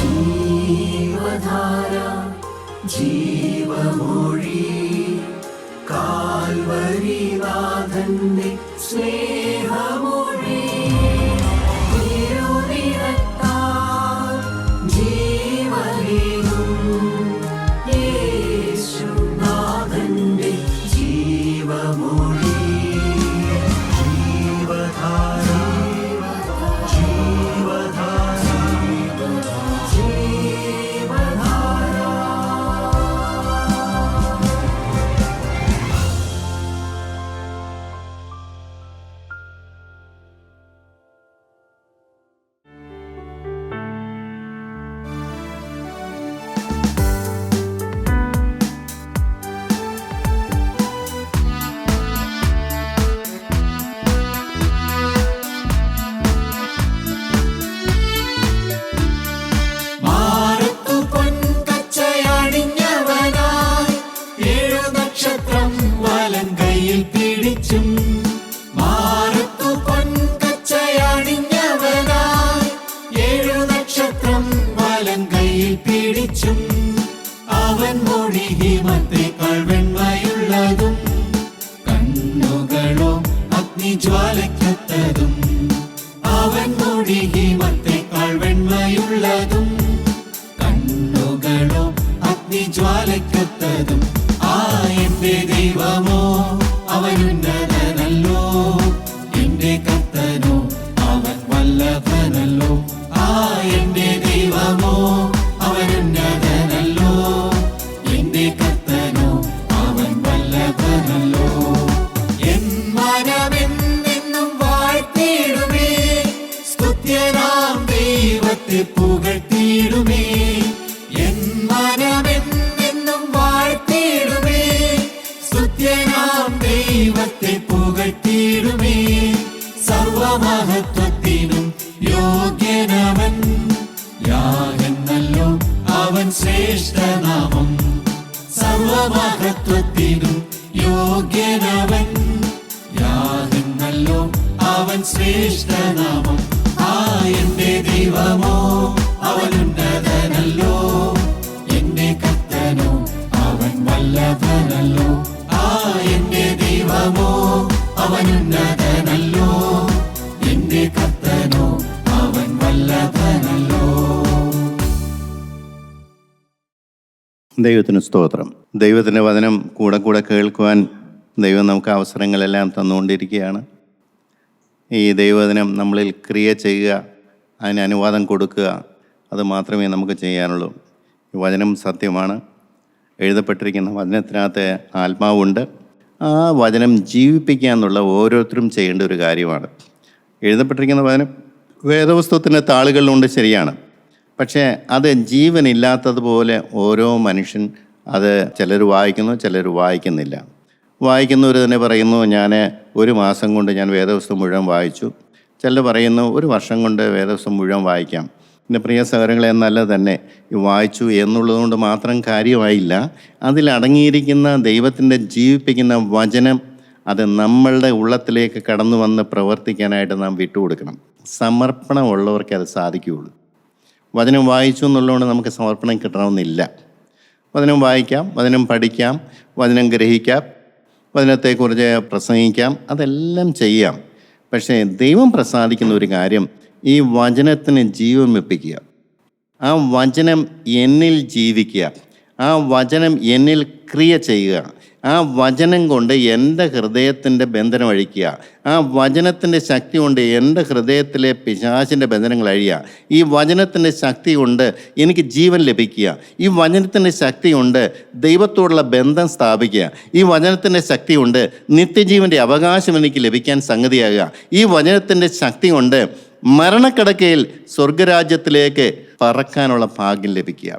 ജീവധാര ജീവമൊഴി കാൽവരിനാഥന്റെ സ്നേഹമൊഴി തിരുനിറത്താൽ ജീവനേകും യേശുനാഥന്റെ ജീവമൊഴി ജീവധാര ജീവധാര ജീവധാര. മാറത്തു പൊൻകച്ചയണിഞ്ഞവനായി ഏഴു നക്ഷത്രം വലങ്കയിൽ പിടിച്ചും മാറത്തു പൊൻകച്ചയണിഞ്ഞവനായി ഏഴു നക്ഷത്രം വലങ്കയിൽ പിടിച്ചും അവൻ മൊഴി ഹിമത്തേക്കാൾ വെണ്മയുള്ളതും കണ്ണുകളോ അഗ്നിജ്വാലയ്ക്കൊത്തതും അവൻ മൊഴി ഹിമത്തേക്കാൾ വെണ്മയുള്ളതും കണ്ണുകളോ അഗ്നിജ്വാലയ്ക്കൊത്തതും ആ എന്റെ ദൈവമോ അവനുന്നതനല്ലോ എന്റെ കർത്തനോ അവൻ വല്ലഭനല്ലോ ആ എന്റെ ദൈവമോ അവനുന്നതനല്ലോ എന്റെ കർത്തനോ അവൻ വല്ലഭനല്ലോ എൻ മനമെന്നെന്നും വാഴ്ത്തിയിടുമേ സ്തുത്യനാം ദൈവത്തെ പുകഴ്ത്തിയിടുമേ എൻ മനമെന്നെന്നും വാഴ്ത്തിയിടുമേ സ്തുത്യനാം ദൈവത്തെ പുകഴ്ത്തിയിടുമേ സർവമഹത്വത്തിനും യോഗ്യനവൻ യാഗെന്നല്ലോ അവൻ ശ്രേഷ്ഠനാമം സർവമഹത്വത്തിനും യോഗ്യനവൻ യാഗെന്നല്ലോ അവൻ ശ്രേഷ്ഠനാമം ആ എന്റെ ദൈവമോ അവനുന്നതനല്ലോ എന്റെ കർത്തനോ അവൻ വല്ലഭനല്ലോ ആ എന്റെ ദൈവമോ അവനുന്നതനല്ലോ എന്റെ കർത്തനോ അവൻ വല്ലഭനല്ലോ. ദൈവത്തിന് സ്തോത്രം. ദൈവത്തിൻ്റെ വചനം കൂടെ കൂടെ കേൾക്കുവാൻ ദൈവം നമുക്ക് അവസരങ്ങളെല്ലാം തന്നുകൊണ്ടിരിക്കുകയാണ്. ഈ ദൈവവചനം നമ്മളിൽ ക്രിയ ചെയ്യുക, അതിന് അനുവാദം കൊടുക്കുക, അത് മാത്രമേ നമുക്ക് ചെയ്യാനുള്ളൂ. ഈ വചനം സത്യമാണ്. എഴുതപ്പെട്ടിരിക്കുന്ന വചനത്തിനകത്ത് ആത്മാവുണ്ട്. ആ വചനം ജീവിപ്പിക്കുക എന്നുള്ള ഓരോരുത്തരും ചെയ്യേണ്ട ഒരു കാര്യമാണ്. എഴുതപ്പെട്ടിരിക്കുന്ന വചനം വേദപുസ്തകത്തിൻ്റെ താളുകളിലുണ്ട്, ശരിയാണ്. പക്ഷേ അത് ജീവനില്ലാത്തതുപോലെ ഓരോ മനുഷ്യൻ അത് ചിലർ വായിക്കുന്നു, ചിലർ വായിക്കുന്നില്ല. വായിക്കുന്നവർ തന്നെ പറയുന്നു, ഞാൻ ഒരു മാസം കൊണ്ട് ഞാൻ വേദപുസ്തകം മുഴുവൻ വായിച്ചു. ചിലർ പറയുന്നു, ഒരു വർഷം കൊണ്ട് വേദപുസ്തകം മുഴുവൻ വായിക്കാം. എൻ്റെ പ്രിയ സഹോദരങ്ങളെ, എന്നല്ല തന്നെ ഈ വായിച്ചു എന്നുള്ളതുകൊണ്ട് മാത്രം കാര്യമായില്ല. അതിലടങ്ങിയിരിക്കുന്ന ദൈവത്തിൻ്റെ ജീവിപ്പിക്കുന്ന വചനം അത് നമ്മളുടെ ഉള്ളത്തിലേക്ക് കടന്നു വന്ന് പ്രവർത്തിക്കാനായിട്ട് നാം വിട്ടുകൊടുക്കണം. സമർപ്പണമുള്ളവർക്കേ അത് സാധിക്കുകയുള്ളൂ. വചനം വായിച്ചു എന്നുള്ളതുകൊണ്ട് നമുക്ക് സമർപ്പണം കിട്ടണമെന്നില്ല. വചനം വായിക്കാം, വചനം പഠിക്കാം, വചനം ഗ്രഹിക്കാം, വചനത്തെക്കുറിച്ച് പ്രസംഗിക്കാം, അതെല്ലാം ചെയ്യാം. പക്ഷേ ദൈവം പ്രസാദിക്കുന്ന ഒരു കാര്യം ഈ വചനത്തിന് ജീവൻ വെപ്പിക്കുക, ആ വചനം എന്നിൽ ജീവിക്കുക, ആ വചനം എന്നിൽ ക്രിയ ചെയ്യുക, ആ വചനം കൊണ്ട് എൻ്റെ ഹൃദയത്തിൻ്റെ ബന്ധനം അഴിക്കുക, ആ വചനത്തിൻ്റെ ശക്തി കൊണ്ട് എൻ്റെ ഹൃദയത്തിലെ പിശാചിൻ്റെ ബന്ധനങ്ങൾ അഴിയുക, ഈ വചനത്തിൻ്റെ ശക്തി കൊണ്ട് എനിക്ക് ജീവൻ ലഭിക്കുക, ഈ വചനത്തിൻ്റെ ശക്തി കൊണ്ട് ദൈവത്തോടുള്ള ബന്ധം സ്ഥാപിക്കുക, ഈ വചനത്തിൻ്റെ ശക്തി കൊണ്ട് നിത്യജീവൻ്റെ അവകാശം എനിക്ക് ലഭിക്കാൻ സംഗതിയാകുക, ഈ വചനത്തിൻ്റെ ശക്തി കൊണ്ട് മരണക്കിടക്കയിൽ സ്വർഗരാജ്യത്തിലേക്ക് പറക്കാനുള്ള ഭാഗ്യം ലഭിക്കുക.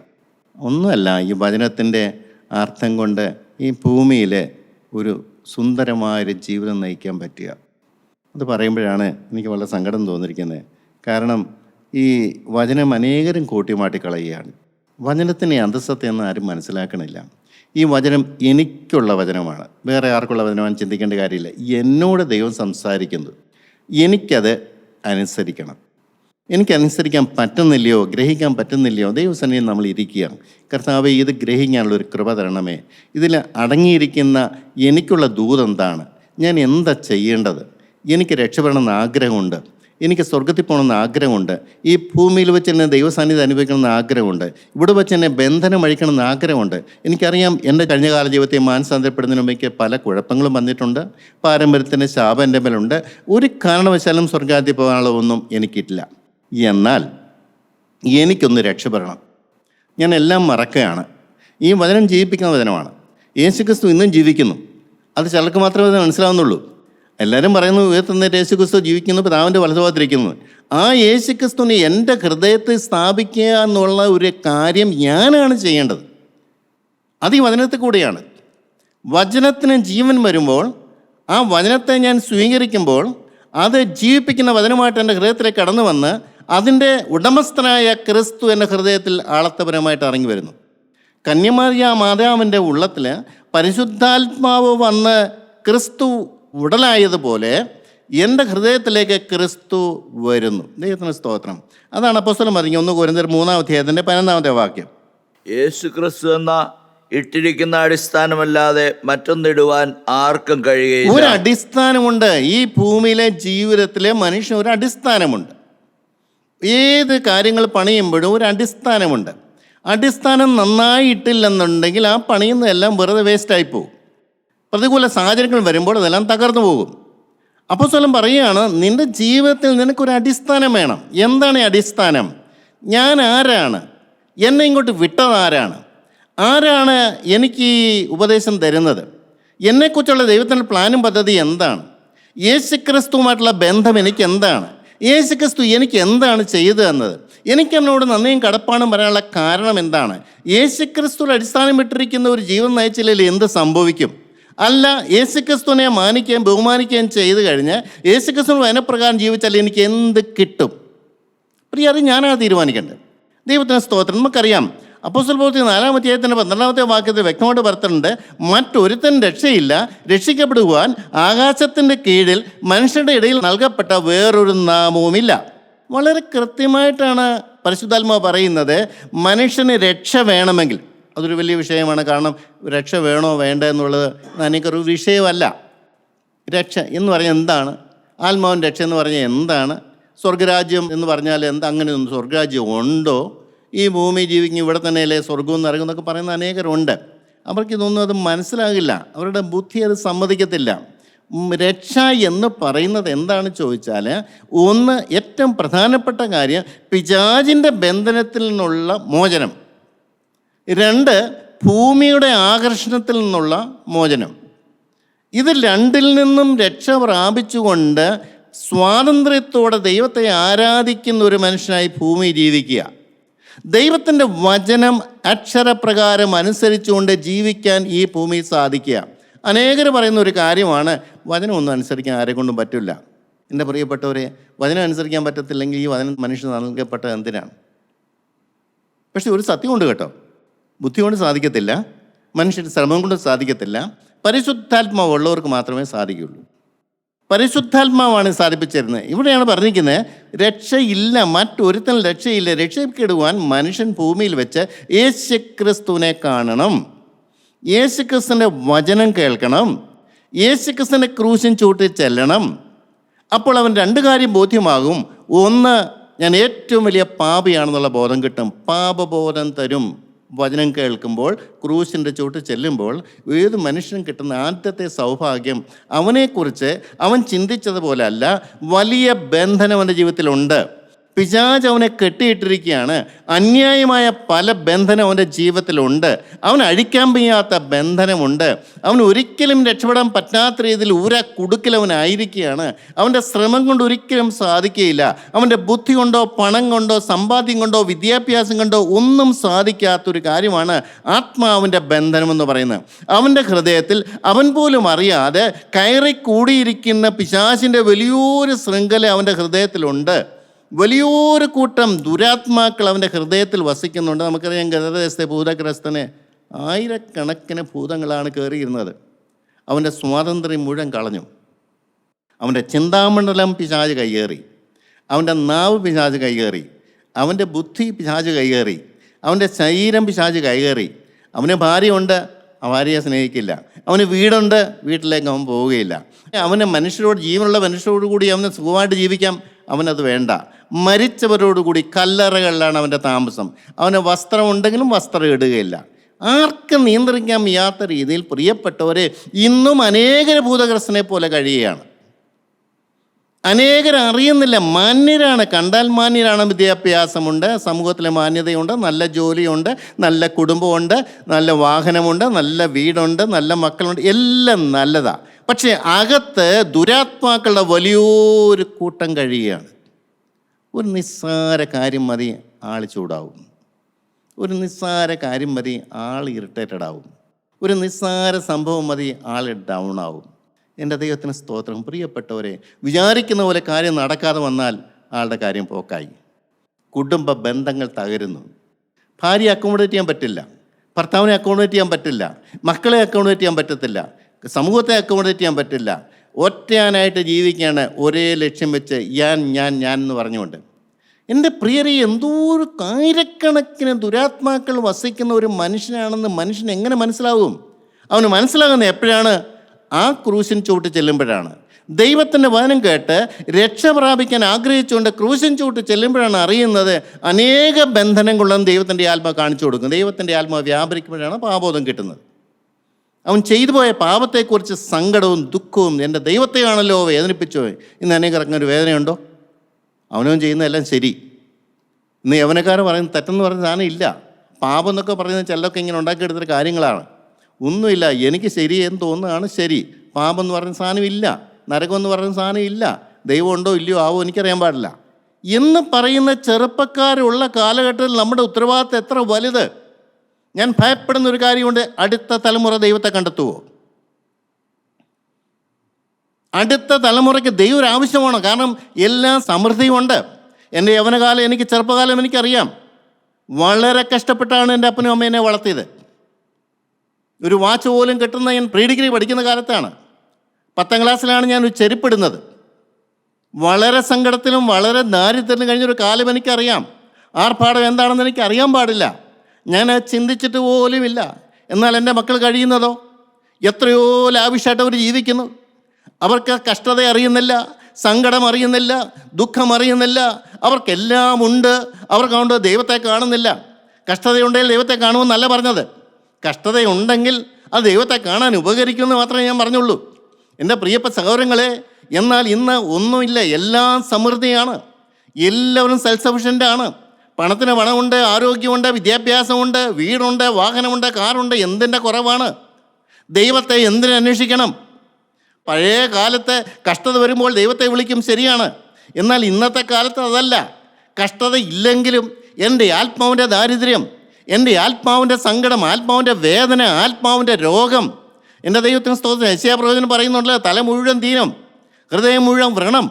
ഒന്നുമല്ല, ഈ വചനത്തിൻ്റെ അർത്ഥം കൊണ്ട് ഈ ഭൂമിയിൽ ഒരു സുന്ദരമായൊരു ജീവിതം നയിക്കാൻ പറ്റുക. അത് പറയുമ്പോഴാണ് എനിക്ക് വളരെ സങ്കടം തോന്നിയിരിക്കുന്നത്. കാരണം ഈ വചനം അനേകരും കൂട്ടിമാട്ടിക്കളയുകയാണ്. വചനത്തിൻ്റെ അന്തസ്സത്തെയൊന്നും ആരും മനസ്സിലാക്കണില്ല. ഈ വചനം എനിക്കുള്ള വചനമാണ്, വേറെ ആർക്കുള്ള വചനമാണ് ചിന്തിക്കേണ്ട കാര്യമില്ല. എന്നോട് ദൈവം സംസാരിക്കുന്നത്, എനിക്കത് അനുസരിക്കണം. എനിക്കനുസരിക്കാൻ പറ്റുന്നില്ലയോ, ഗ്രഹിക്കാൻ പറ്റുന്നില്ലയോ, ദൈവസന്നിധിയിൽ നമ്മൾ ഇരിക്കുക. കർത്താവേ, ഇത് ഗ്രഹിക്കാനുള്ളൊരു കൃപ തരണമേ. ഇതിൽ അടങ്ങിയിരിക്കുന്ന എനിക്കുള്ള ദൂതെന്താണ്? ഞാൻ എന്താ ചെയ്യേണ്ടത്? എനിക്ക് രക്ഷപ്പെടണമെന്ന് ആഗ്രഹമുണ്ട്, എനിക്ക് സ്വർഗത്തിൽ പോകണമെന്ന് ആഗ്രഹമുണ്ട്, ഈ ഭൂമിയിൽ വെച്ച് എന്നെ ദൈവസാന്നിധ്യം അനുഭവിക്കണമെന്ന് ആഗ്രഹമുണ്ട്, ഇവിടെ വെച്ച് എന്നെ ബന്ധനം അഴിക്കണമെന്ന് ആഗ്രഹമുണ്ട്. എനിക്കറിയാം എൻ്റെ കഴിഞ്ഞകാല ജീവിതത്തെ മാനസാന്തരപ്പെടുന്നതിന് മുമ്പേക്ക് പല കുഴപ്പങ്ങളും വന്നിട്ടുണ്ട്, പാരമ്പര്യത്തിൻ്റെ ശാപം എൻ്റെ മേലുണ്ട്. ഒരു കാരണവശാലും സ്വർഗാദ്യ പോകാനുള്ള ഒന്നും എനിക്കില്ല. എന്നാൽ എനിക്കൊന്ന് രക്ഷപ്പെടണം. ഞാൻ എല്ലാം മറക്കുകയാണ്. ഈ വചനം ജീവിപ്പിക്കുന്ന വചനമാണ്. യേശുക്രിസ്തു ഇന്നും ജീവിക്കുന്നു. അത് ചിലർക്ക് മാത്രമേ അത് മനസ്സിലാവുന്നുള്ളൂ. എല്ലാവരും പറയുന്നു ഉയർത്തുന്നേറ്റ് യേശുക്രിസ്തു ജീവിക്കുന്നു, പിതാവിൻ്റെ വലതുഭാഗത്തിരിക്കുന്നു. ആ യേശുക്രിസ്തുവിനെ എൻ്റെ ഹൃദയത്തിൽ സ്ഥാപിക്കുക എന്നുള്ള ഒരു കാര്യം ഞാനാണ് ചെയ്യേണ്ടത്. അത് ഈ വചനത്തിൽ കൂടെയാണ്. വചനത്തിന് ജീവൻ വരുമ്പോൾ, ആ വചനത്തെ ഞാൻ സ്വീകരിക്കുമ്പോൾ, അത് ജീവിപ്പിക്കുന്ന വചനമായിട്ട് എൻ്റെ ഹൃദയത്തിലേക്ക് കടന്നു വന്ന് അതിൻ്റെ ഉടമസ്ഥനായ ക്രിസ്തു എൻ്റെ ഹൃദയത്തിൽ ആളത്തപരമായിട്ട് ഇറങ്ങി വരുന്നു. കന്യമാരിയ മാതാവിൻ്റെ ഉള്ളത്തിൽ പരിശുദ്ധാത്മാവ് വന്ന് ക്രിസ്തു ഉടലായതുപോലെ എൻ്റെ ഹൃദയത്തിലേക്ക് ക്രിസ്തു വരുന്നു. ദൈവത്തിന് സ്തോത്രം. അതാണ് അപ്പോസ്തലൻ പറഞ്ഞത് 1 കൊരിന്ത്യർ 3-ാം വാക്യം. യേശു ക്രിസ്തു എന്ന ഇട്ടിരിക്കുന്ന അടിസ്ഥാനമല്ലാതെ മറ്റൊന്നിടുവാൻ ആർക്കും കഴിയുകയില്ല. ഒരു അടിസ്ഥാനമുണ്ട്. ഈ ഭൂമിയിലെ ജീവിതത്തിലെ മനുഷ്യന് ഒരു അടിസ്ഥാനമുണ്ട്. ഏത് കാര്യങ്ങൾ പണിയുമ്പോഴും ഒരു അടിസ്ഥാനമുണ്ട്. അടിസ്ഥാനം നന്നായിട്ടില്ലെന്നുണ്ടെങ്കിൽ ആ പണിയുന്നതെല്ലാം വെറുതെ വേസ്റ്റായി പോകും. പ്രതികൂല സാഹചര്യങ്ങൾ വരുമ്പോൾ അതെല്ലാം തകർന്നു പോകും. അപ്പോസ്തലൻ പറയുകയാണ്, നിൻ്റെ ജീവിതത്തിൽ നിനക്കൊരു അടിസ്ഥാനം വേണം. എന്താണ് ഈ അടിസ്ഥാനം? ഞാൻ ആരാണ്? എന്നെ ഇങ്ങോട്ട് വിട്ടതാരാണ്? ആരാണ് എനിക്ക് ഈ ഉപദേശം തരുന്നത്? എന്നെക്കുറിച്ചുള്ള ദൈവത്തിൻ്റെ പ്ലാനും പദ്ധതി എന്താണ്? യേശുക്രിസ്തുവുമായിട്ടുള്ള ബന്ധം എനിക്ക് എന്താണ്? യേശുക്രിസ്തു എനിക്ക് എന്താണ് ചെയ്തു തന്നത്? എനിക്ക് എന്നോട് നന്ദിയും കടപ്പാടും പറയാനുള്ള കാരണം എന്താണ്? യേശുക്രിസ്തുവിൽ അടിസ്ഥാനം ഇട്ടിരിക്കുന്ന ഒരു ജീവൻ നയിച്ചില്ലെങ്കിൽ എന്ത് സംഭവിക്കും? അല്ല, യേശുക്രിസ്തുവിനെ മാനിക്കുകയും ബഹുമാനിക്കുകയും ചെയ്തു കഴിഞ്ഞ് യേശുക്രിസ്തു വചനപ്രകാരം ജീവിച്ചാൽ എനിക്ക് എന്ത് കിട്ടും? പ്രിയ, അത് ഞാനാണ് തീരുമാനിക്കേണ്ടത്. ദൈവത്തിന് സ്തോത്രം. നമുക്കറിയാം, അപ്പോസ്തല പ്രവൃത്തി 4-ാം അധ്യായത്തിൻ്റെ 12-ാമത്തെ വാക്യത്തിൽ വ്യക്തമായിട്ട് പറഞ്ഞിട്ടുണ്ട്, മറ്റൊരുത്തൻ രക്ഷയില്ല, രക്ഷിക്കപ്പെടുവാൻ ആകാശത്തിൻ്റെ കീഴിൽ മനുഷ്യരുടെ ഇടയിൽ നൽകപ്പെട്ട വേറൊരു നാമവുമില്ല. വളരെ കൃത്യമായിട്ടാണ് പരിശുദ്ധാത്മാവ് പറയുന്നത്. മനുഷ്യന് രക്ഷ വേണമെങ്കിൽ, അതൊരു വലിയ വിഷയമാണ്. കാരണം രക്ഷ വേണോ വേണ്ട എന്നുള്ളത് എനിക്കൊരു വിഷയമല്ല. രക്ഷ എന്ന് പറഞ്ഞാൽ എന്താണ്? ആത്മാവിൻ്റെ രക്ഷ എന്ന് പറഞ്ഞാൽ എന്താണ്? സ്വർഗരാജ്യം എന്ന് പറഞ്ഞാൽ എന്താ? അങ്ങനെയൊന്നും സ്വർഗരാജ്യം ഉണ്ടോ? ഈ ഭൂമി ജീവിക്കും, ഇവിടെ തന്നെയല്ലേ സ്വർഗം എന്നറിയുന്നൊക്കെ പറയുന്ന അനേകരുണ്ട്. അവർക്കിതൊന്നും അത് മനസ്സിലാകില്ല. അവരുടെ ബുദ്ധി അത് സമ്മതിക്കത്തില്ല. രക്ഷ എന്ന് പറയുന്നത് എന്താണ് ചോദിച്ചാൽ, ഒന്ന്, ഏറ്റവും പ്രധാനപ്പെട്ട കാര്യം പിശാചിൻ്റെ ബന്ധനത്തിൽ നിന്നുള്ള മോചനം. 2, ഭൂമിയുടെ ആകർഷണത്തിൽ നിന്നുള്ള മോചനം. ഇത് രണ്ടിൽ നിന്നും രക്ഷ പ്രാപിച്ചുകൊണ്ട് സ്വാതന്ത്ര്യത്തോടെ ദൈവത്തെ ആരാധിക്കുന്ന ഒരു മനുഷ്യനായി ഭൂമി ജീവിക്കുക. ദൈവത്തിൻ്റെ വചനം അക്ഷരപ്രകാരം അനുസരിച്ചുകൊണ്ട് ജീവിക്കാൻ ഈ ഭൂമി സാധിക്കുക. അനേകർ പറയുന്ന ഒരു കാര്യമാണ്, വചനം ഒന്നും അനുസരിക്കാൻ ആരെ കൊണ്ടും പറ്റില്ല. എൻ്റെ പ്രിയപ്പെട്ടവരെ, വചനം അനുസരിക്കാൻ പറ്റത്തില്ലെങ്കിൽ ഈ വചനം മനുഷ്യന് നൽകപ്പെട്ടത് എന്തിനാണ്? പക്ഷെ ഒരു സത്യമുണ്ട് കേട്ടോ, ബുദ്ധി കൊണ്ട് സാധിക്കത്തില്ല, മനുഷ്യൻ്റെ ശ്രമം കൊണ്ട് സാധിക്കത്തില്ല. പരിശുദ്ധാത്മാവ് ഉള്ളവർക്ക് മാത്രമേ സാധിക്കുകയുള്ളൂ. പരിശുദ്ധാത്മാവാണ് സാധിപ്പിച്ചിരുന്നത്. ഇവിടെയാണ് പറഞ്ഞിരിക്കുന്നത്, രക്ഷയില്ല, മറ്റൊരുത്തൻ രക്ഷയില്ല. രക്ഷപ്പെടുവാൻ മനുഷ്യൻ ഭൂമിയിൽ വെച്ച് യേശുക്രിസ്തുവിനെ കാണണം, യേശുക്രിസ്തുവിൻ്റെ വചനം കേൾക്കണം, യേശുക്രിസ്തുവിൻ്റെ ക്രൂശിൻ ചൂട്ടിൽ ചെല്ലണം. അപ്പോൾ അവൻ 2 കാര്യം ബോധ്യമാകും. ഒന്ന്, ഞാൻ ഏറ്റവും വലിയ പാപിയാണെന്നുള്ള ബോധം കിട്ടും. പാപബോധം തരും വചനം കേൾക്കുമ്പോൾ, ക്രൂശിൻ്റെ ചൂട്ട് ചെല്ലുമ്പോൾ. ഏത് മനുഷ്യനും കിട്ടുന്ന ആദ്യത്തെ സൗഭാഗ്യം, അവനെക്കുറിച്ച് അവൻ ചിന്തിച്ചതുപോലെ അല്ല, വലിയ ബന്ധനം അവൻ്റെ ജീവിതത്തിലുണ്ട്. പിശാച് അവനെ കെട്ടിയിട്ടിരിക്കുകയാണ്. അന്യായമായ പല ബന്ധനം അവൻ്റെ ജീവിതത്തിലുണ്ട്. അവൻ അഴിക്കാൻ വയ്യാത്ത ബന്ധനമുണ്ട്. അവൻ ഒരിക്കലും രക്ഷപ്പെടാൻ പറ്റാത്ത രീതിയിൽ കുടുക്കിലവനായിരിക്കുകയാണ്. അവൻ്റെ ശ്രമം കൊണ്ട് ഒരിക്കലും സാധിക്കുകയില്ല. അവൻ്റെ ബുദ്ധി കൊണ്ടോ പണം കൊണ്ടോ സമ്പാദ്യം കൊണ്ടോ വിദ്യാഭ്യാസം കൊണ്ടോ ഒന്നും സാധിക്കാത്തൊരു കാര്യമാണ് ആത്മാവിൻ്റെ ബന്ധനമെന്ന് പറയുന്നത്. അവൻ്റെ ഹൃദയത്തിൽ അവൻ പോലും അറിയാതെ കയറി കൂടിയിരിക്കുന്ന പിശാചിൻ്റെ വലിയൊരു ശൃംഖല അവൻ്റെ ഹൃദയത്തിലുണ്ട്. വലിയൊരു കൂട്ടം ദുരാത്മാക്കൾ അവൻ്റെ ഹൃദയത്തിൽ വസിക്കുന്നുണ്ട്. നമുക്കറിയാം, ഗദരദേശത്തെ ഭൂതഗ്രസ്തനെ ആയിരക്കണക്കിന് ഭൂതങ്ങളാണ് കയറിയിരുന്നത്. അവൻ്റെ സ്വാതന്ത്ര്യം മുഴുവൻ കളഞ്ഞു. അവൻ്റെ ചിന്താമണ്ഡലം പിശാച് കയ്യേറി. അവൻ്റെ നാവ് പിശാച് കൈകേറി, അവൻ്റെ ബുദ്ധി പിശാച് കൈകേറി, അവൻ്റെ ശരീരം പിശാച് കൈകേറി. അവന് ഭാര്യയുണ്ട്, ഭാര്യയെ സ്നേഹിക്കില്ല. അവന് വീടുണ്ട്, വീട്ടിലേക്ക് അവൻ പോവുകയില്ല. അവന് മനുഷ്യരോട്, ജീവനുള്ള മനുഷ്യരോട് കൂടി അവന് സുഖമായിട്ട് ജീവിക്കാം, അവനത് വേണ്ട. മരിച്ചവരോടുകൂടി കല്ലറകളിലാണ് അവൻ്റെ താമസം. അവന് വസ്ത്രം ഉണ്ടെങ്കിലും വസ്ത്രം ഇടുകയില്ല. ആർക്കും നിയന്ത്രിക്കാൻ വയ്യാത്ത രീതിയിൽ പ്രിയപ്പെട്ടവരെ ഇന്നും അനേകർ ഭൂതഗ്രസ്തനെ പോലെ കഴിയുകയാണ്. അനേകർ അറിയുന്നില്ല, മാന്യരാണ്, കണ്ടാൽ മാന്യരാണ്, വിദ്യാഭ്യാസമുണ്ട്, സമൂഹത്തിലെ മാന്യതയുണ്ട്, നല്ല ജോലിയുണ്ട്, നല്ല കുടുംബമുണ്ട്, നല്ല വാഹനമുണ്ട്, നല്ല വീടുണ്ട്, നല്ല മക്കളുണ്ട്, എല്ലാം നല്ലതാണ്. പക്ഷേ അകത്ത് ദുരാത്മാക്കളുടെ വലിയൊരു കൂട്ടം കഴിയുകയാണ്. ഒരു നിസ്സാര കാര്യം മതി ആൾ ചൂടാവും, ഒരു നിസ്സാര കാര്യം മതി ആൾ ഇറിറ്റേറ്റഡ് ആവും, ഒരു നിസ്സാര സംഭവം മതി ആൾ ഡൗൺ ആവും. എൻ്റെ ദൈവത്തിന് സ്തോത്രം. പ്രിയപ്പെട്ടവരെ, വിചാരിക്കുന്ന പോലെ കാര്യം നടക്കാതെ വന്നാൽ ആളുടെ കാര്യം പോക്കായി. കുടുംബ ബന്ധങ്ങൾ തകരുന്നു. ഭാര്യയെ അക്കോമഡേറ്റ് ചെയ്യാൻ പറ്റില്ല, ഭർത്താവിനെ അക്കോമഡേറ്റ് ചെയ്യാൻ പറ്റില്ല, മക്കളെ അക്കോമഡേറ്റ് ചെയ്യാൻ പറ്റത്തില്ല, സമൂഹത്തെ അക്കോമഡേറ്റ് ചെയ്യാൻ പറ്റില്ല. ഒറ്റയാനായിട്ട് ജീവിക്കുകയാണ്, ഒരേ ലക്ഷ്യം വെച്ച് ഞാൻ ഞാൻ ഞാൻ എന്ന് പറഞ്ഞുകൊണ്ട്. എൻ്റെ പ്രിയരെ, എന്തോ ഒരു ആയിരക്കണക്കിന് ദുരാത്മാക്കൾ വസിക്കുന്ന ഒരു മനുഷ്യനാണെന്ന് മനുഷ്യൻ എങ്ങനെ മനസ്സിലാവും? അവന് മനസ്സിലാകുന്നത് എപ്പോഴാണ്? ആ ക്രൂശിൻ ചൂട്ട് ചെല്ലുമ്പോഴാണ്. ദൈവത്തിൻ്റെ വചനം കേട്ട് രക്ഷ പ്രാപിക്കാൻ ആഗ്രഹിച്ചുകൊണ്ട് ക്രൂശിൻ ചൂട്ട് ചെല്ലുമ്പോഴാണ് അറിയുന്നത് അനേക ബന്ധനങ്ങളുണ്ടെന്ന് ദൈവത്തിൻ്റെ ആത്മാവ് കാണിച്ചു കൊടുക്കും. ദൈവത്തിൻ്റെ ആത്മാവ് വ്യാപരിക്കുമ്പോഴാണ് പാപബോധം കിട്ടുന്നത്. അവൻ ചെയ്തു പോയ പാപത്തെക്കുറിച്ച് സങ്കടവും ദുഃഖവും, എൻ്റെ ദൈവത്തെയാണല്ലോ വേദനിപ്പിച്ചോ. ഇന്ന് അനേകർ ഒരു വേദനയുണ്ടോ? അവനവൻ ചെയ്യുന്നതെല്ലാം ശരി. ഇന്ന് യവനക്കാർ പറയുന്നത് തെറ്റെന്ന് പറയുന്ന സാധനം ഇല്ല. പാപം എന്നൊക്കെ പറയുന്നത് ചിലരൊക്കെ ഇങ്ങനെ ഉണ്ടാക്കിയെടുത്തൊരു കാര്യങ്ങളാണ്. ഒന്നുമില്ല, എനിക്ക് ശരി എന്ന് തോന്നുന്നതാണ് ശരി. പാപം എന്ന് പറയുന്ന സാധനം ഇല്ല, നരകം എന്ന് പറയുന്ന സാധനം ഇല്ല, ദൈവം ഉണ്ടോ ഇല്ലയോ ആവോ എനിക്കറിയാൻ പാടില്ല എന്ന് പറയുന്ന ചെറുപ്പക്കാരുള്ള കാലഘട്ടത്തിൽ നമ്മുടെ ഉത്തരവാദിത്തം എത്ര വലുത്. ഞാൻ ഭയപ്പെടുന്ന ഒരു കാര്യമുണ്ട്, അടുത്ത തലമുറ ദൈവത്തെ കണ്ടെത്തുമോ? അടുത്ത തലമുറയ്ക്ക് ദൈവം ഒരു ആവശ്യമാണ്. കാരണം എല്ലാ സമൃദ്ധിയുമുണ്ട്. എൻ്റെ യൗവനകാലം, എനിക്ക് ചെറുപ്പകാലം എനിക്കറിയാം. വളരെ കഷ്ടപ്പെട്ടാണ് എൻ്റെ അപ്പനും അമ്മ എന്നെ വളർത്തിയത്. ഒരു വാച്ച് പോലും കിട്ടുന്ന ഞാൻ പ്രീ ഡിഗ്രി പഠിക്കുന്ന കാലത്താണ്. 10ാം ക്ലാസ്സിലാണ് ഞാൻ ഒരു ചെരുപ്പിടുന്നത്. വളരെ സങ്കടത്തിലും വളരെ ദാരിദ്ര്യത്തിലും കഴിഞ്ഞൊരു കാലം എനിക്കറിയാം. ആർഭാടം എന്താണെന്ന് എനിക്ക് അറിയാൻ പാടില്ല. ഞാൻ ചിന്തിച്ചിട്ട് പോലുമില്ല. എന്നാൽ എൻ്റെ മക്കൾ കഴിയുന്നതോ എത്രയോ ലാവിഷായിട്ട് അവർ ജീവിക്കുന്നു. അവർക്ക് കഷ്ടത അറിയുന്നില്ല, സങ്കടം അറിയുന്നില്ല, ദുഃഖം അറിയുന്നില്ല. അവർക്കെല്ലാം ഉണ്ട്, അവർക്കുകൊണ്ട് ദൈവത്തെ കാണുന്നില്ല. കഷ്ടതയുണ്ടെങ്കിൽ ദൈവത്തെ കാണുമെന്നല്ല പറഞ്ഞത്. കഷ്ടതയുണ്ടെങ്കിൽ അത് ദൈവത്തെ കാണാൻ ഉപകരിക്കുമെന്ന് മാത്രമേ ഞാൻ പറഞ്ഞുള്ളൂ. എൻ്റെ പ്രിയപ്പെട്ട സഹോദരങ്ങളെ, എന്നാൽ ഇന്ന് ഒന്നുമില്ല, എല്ലാം സമൃദ്ധിയാണ്. എല്ലാവരും സെൽഫ് സഫിഷ്യൻ്റാണ്. പണത്തിന് പണമുണ്ട്, ആരോഗ്യമുണ്ട്, വിദ്യാഭ്യാസമുണ്ട്, വീടുണ്ട്, വാഹനമുണ്ട്, കാറുണ്ട്. എന്തിൻ്റെ കുറവാണ്? ദൈവത്തെ എന്തിനു അന്വേഷിക്കണം? പഴയ കാലത്ത് കഷ്ടത വരുമ്പോൾ ദൈവത്തെ വിളിക്കും, ശരിയാണ്. എന്നാൽ ഇന്നത്തെ കാലത്ത് അതല്ല. കഷ്ടത ഇല്ലെങ്കിലും എൻ്റെ ആത്മാവിൻ്റെ ദാരിദ്ര്യം, എൻ്റെ ആത്മാവിൻ്റെ സങ്കടം, ആത്മാവിൻ്റെ വേദന, ആത്മാവിൻ്റെ രോഗം, എൻ്റെ ദൈവത്തിന് സ്തോത്രം. യെശയ്യാ പ്രവചനം പറയുന്നുണ്ടല്ലോ, തല മുഴുവൻ ദീനം, ഹൃദയം മുഴുവൻ വ്രണം.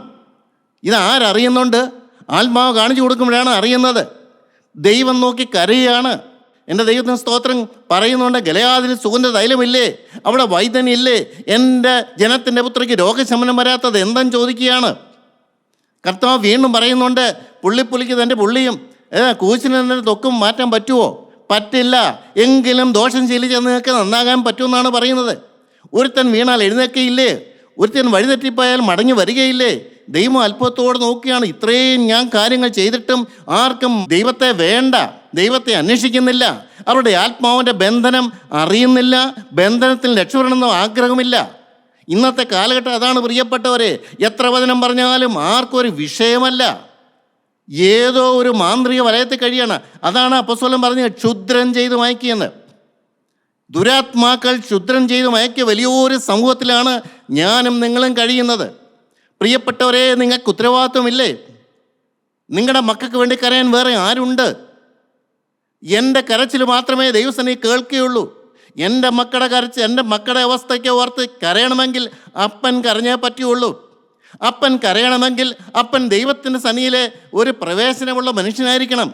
ഇതാരറിയുന്നുണ്ട്? ആത്മാവ് കാണിച്ചു കൊടുക്കുമ്പോഴാണ് അറിയുന്നത്. ദൈവം നോക്കി കരയാണ്. എൻ്റെ ദൈവത്തിന് സ്തോത്രം പറയുന്നുണ്ട്, ഗലയാദിൽ സുഗന്ധ തൈലമില്ലേ, അവിടെ വൈദ്യനില്ലേ, എൻ്റെ ജനത്തിൻ്റെ പുത്രിക്ക് രോഗശമനം വരാത്തത് എന്തെന്ന് ചോദിക്കുകയാണ്. കർത്താവ് വീണ്ടും പറയുന്നുണ്ട്, പുള്ളിപ്പുലിക്ക് തൻ്റെ പുള്ളിയും കൂച്ചിന് തന്നെ തൊക്കും മാറ്റാൻ പറ്റുമോ? പറ്റില്ല. എങ്കിലും ദോഷം ശീലിച്ച് നിങ്ങൾക്ക് നന്നാകാൻ പറ്റുമെന്നാണ് പറയുന്നത്. ഒരുത്തൻ വീണാൽ എഴുന്നേൽക്കയില്ലേ? ഒരുത്തൻ വഴിതെറ്റിപ്പോയാൽ മടങ്ങി വരികയില്ലേ? ദൈവം അത്ഭുതത്തോടെ നോക്കിയാണ്. ഇത്രയും ഞാൻ കാര്യങ്ങൾ ചെയ്തിട്ടും ആർക്കും ദൈവത്തെ വേണ്ട, ദൈവത്തെ അന്വേഷിക്കുന്നില്ല. അവരുടെ ആത്മാവിൻ്റെ ബന്ധനം അറിയുന്നില്ല, ബന്ധനത്തിൽ രക്ഷപ്പെടണമെന്നോ ആഗ്രഹമില്ല. ഇന്നത്തെ കാലഘട്ടം അതാണ് പ്രിയപ്പെട്ടവരെ. എത്ര വചനം പറഞ്ഞാലും ആർക്കും ഒരു വിഷയമല്ല. ഏതോ ഒരു മാന്ത്രിക വലയത്തിൽ കഴിയാണ്. അതാണ് അപ്പോസ്തലൻ പറഞ്ഞത്, ക്ഷുദ്രം ചെയ്ത് മയക്കിയെന്ന്. ദുരാത്മാക്കൾ ക്ഷുദ്രം ചെയ്ത് മയക്കിയ വലിയൊരു സമൂഹത്തിലാണ് ഞാനും നിങ്ങളും കഴിയുന്നത്. പ്രിയപ്പെട്ടവരെ, നിങ്ങൾക്ക് ഉത്തരവാദിത്വമില്ലേ? നിങ്ങളുടെ മക്കൾക്ക് വേണ്ടി കരയാൻ വേറെ ആരുണ്ട്? എൻ്റെ കരച്ചിൽ മാത്രമേ ദൈവസേനയിൽ കേൾക്കുകയുള്ളൂ. എൻ്റെ മക്കളുടെ കരച്ചിൽ, എൻ്റെ മക്കളുടെ അവസ്ഥയ്ക്ക് ഓർത്ത് കരയണമെങ്കിൽ അപ്പൻ കരഞ്ഞേ പറ്റുള്ളൂ. അപ്പൻ കരയണമെങ്കിൽ അപ്പൻ ദൈവത്തിൻ്റെ സന്നിധിയിലെ ഒരു പ്രവേശനമുള്ള മനുഷ്യനായിരിക്കണം,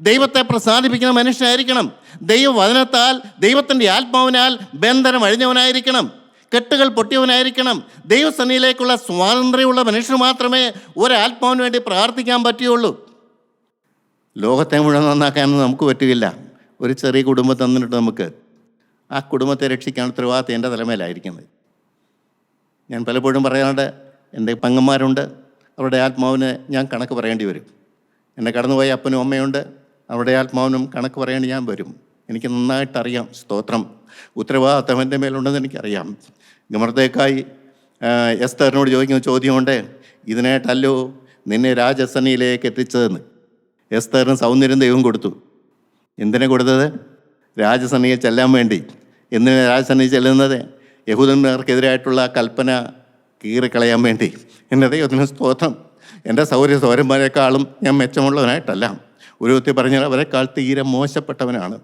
ദൈവത്തെ പ്രസാദിപ്പിക്കുന്ന മനുഷ്യനായിരിക്കണം, ദൈവവചനത്താൽ ദൈവത്തിൻ്റെ ആത്മാവിനാൽ ബന്ധനം അഴിഞ്ഞവനായിരിക്കണം. കെട്ടുകൾ പൊട്ടിയവനായിരിക്കണം. ദൈവസന്നിധിയിലേക്കുള്ള സ്വാതന്ത്ര്യമുള്ള മനുഷ്യന് മാത്രമേ ഒരാത്മാവിന് വേണ്ടി പ്രാർത്ഥിക്കാൻ പറ്റുകയുള്ളൂ. ലോകത്തെ മുഴുവൻ നന്നാക്കാനൊന്നും നമുക്ക് പറ്റുകയില്ല. ഒരു ചെറിയ കുടുംബം തന്നിട്ട് നമുക്ക് ആ കുടുംബത്തെ രക്ഷിക്കാൻ ഉത്തരവാദിത്തം എൻ്റെ തലമേലായിരിക്കുന്നത്. ഞാൻ പലപ്പോഴും പറയാറുണ്ട്, എൻ്റെ പെങ്ങന്മാരുണ്ട്, അവരുടെ ആത്മാവിന് ഞാൻ കണക്ക് പറയേണ്ടി വരും. എന്നെ കടന്നുപോയ അപ്പനും അമ്മയുണ്ട്, അവരുടെ ആത്മാവിനും കണക്ക് പറയേണ്ടി ഞാൻ വരും. എനിക്ക് നന്നായിട്ടറിയാം. സ്തോത്രം, ഉത്തരവാദിത്തം എൻ്റെ മേലുണ്ടെന്ന് എനിക്കറിയാം. ഗമർദ്ദേക്കായി എസ്തറിനോട് ചോദിക്കുന്ന ചോദ്യമുണ്ട്, ഇതിനായിട്ടല്ലോ നിന്നെ രാജസന്നിയിലേക്ക് എത്തിച്ചതെന്ന്. എസ്തറിന് സൗന്ദര്യം ദൈവം കൊടുത്തു. എന്തിനാ കൊടുത്തത്? രാജസന്നിയിൽ ചെല്ലാൻ വേണ്ടി. എന്തിനാണ് രാജസന്നിയിൽ ചെല്ലുന്നത്? യഹൂദന്മാർക്കെതിരായിട്ടുള്ള കൽപ്പന കീറിക്കളയാൻ വേണ്ടി. എൻ്റെ ദൈവത്തിന് സ്തോത്രം. എൻ്റെ സൗരന്മാരെക്കാളും ഞാൻ മെച്ചമുള്ളവനായിട്ടല്ല. ഒരു വ്യക്തി പറഞ്ഞാൽ അവരെക്കാൾ തീരെ മോശപ്പെട്ടവനാണ്.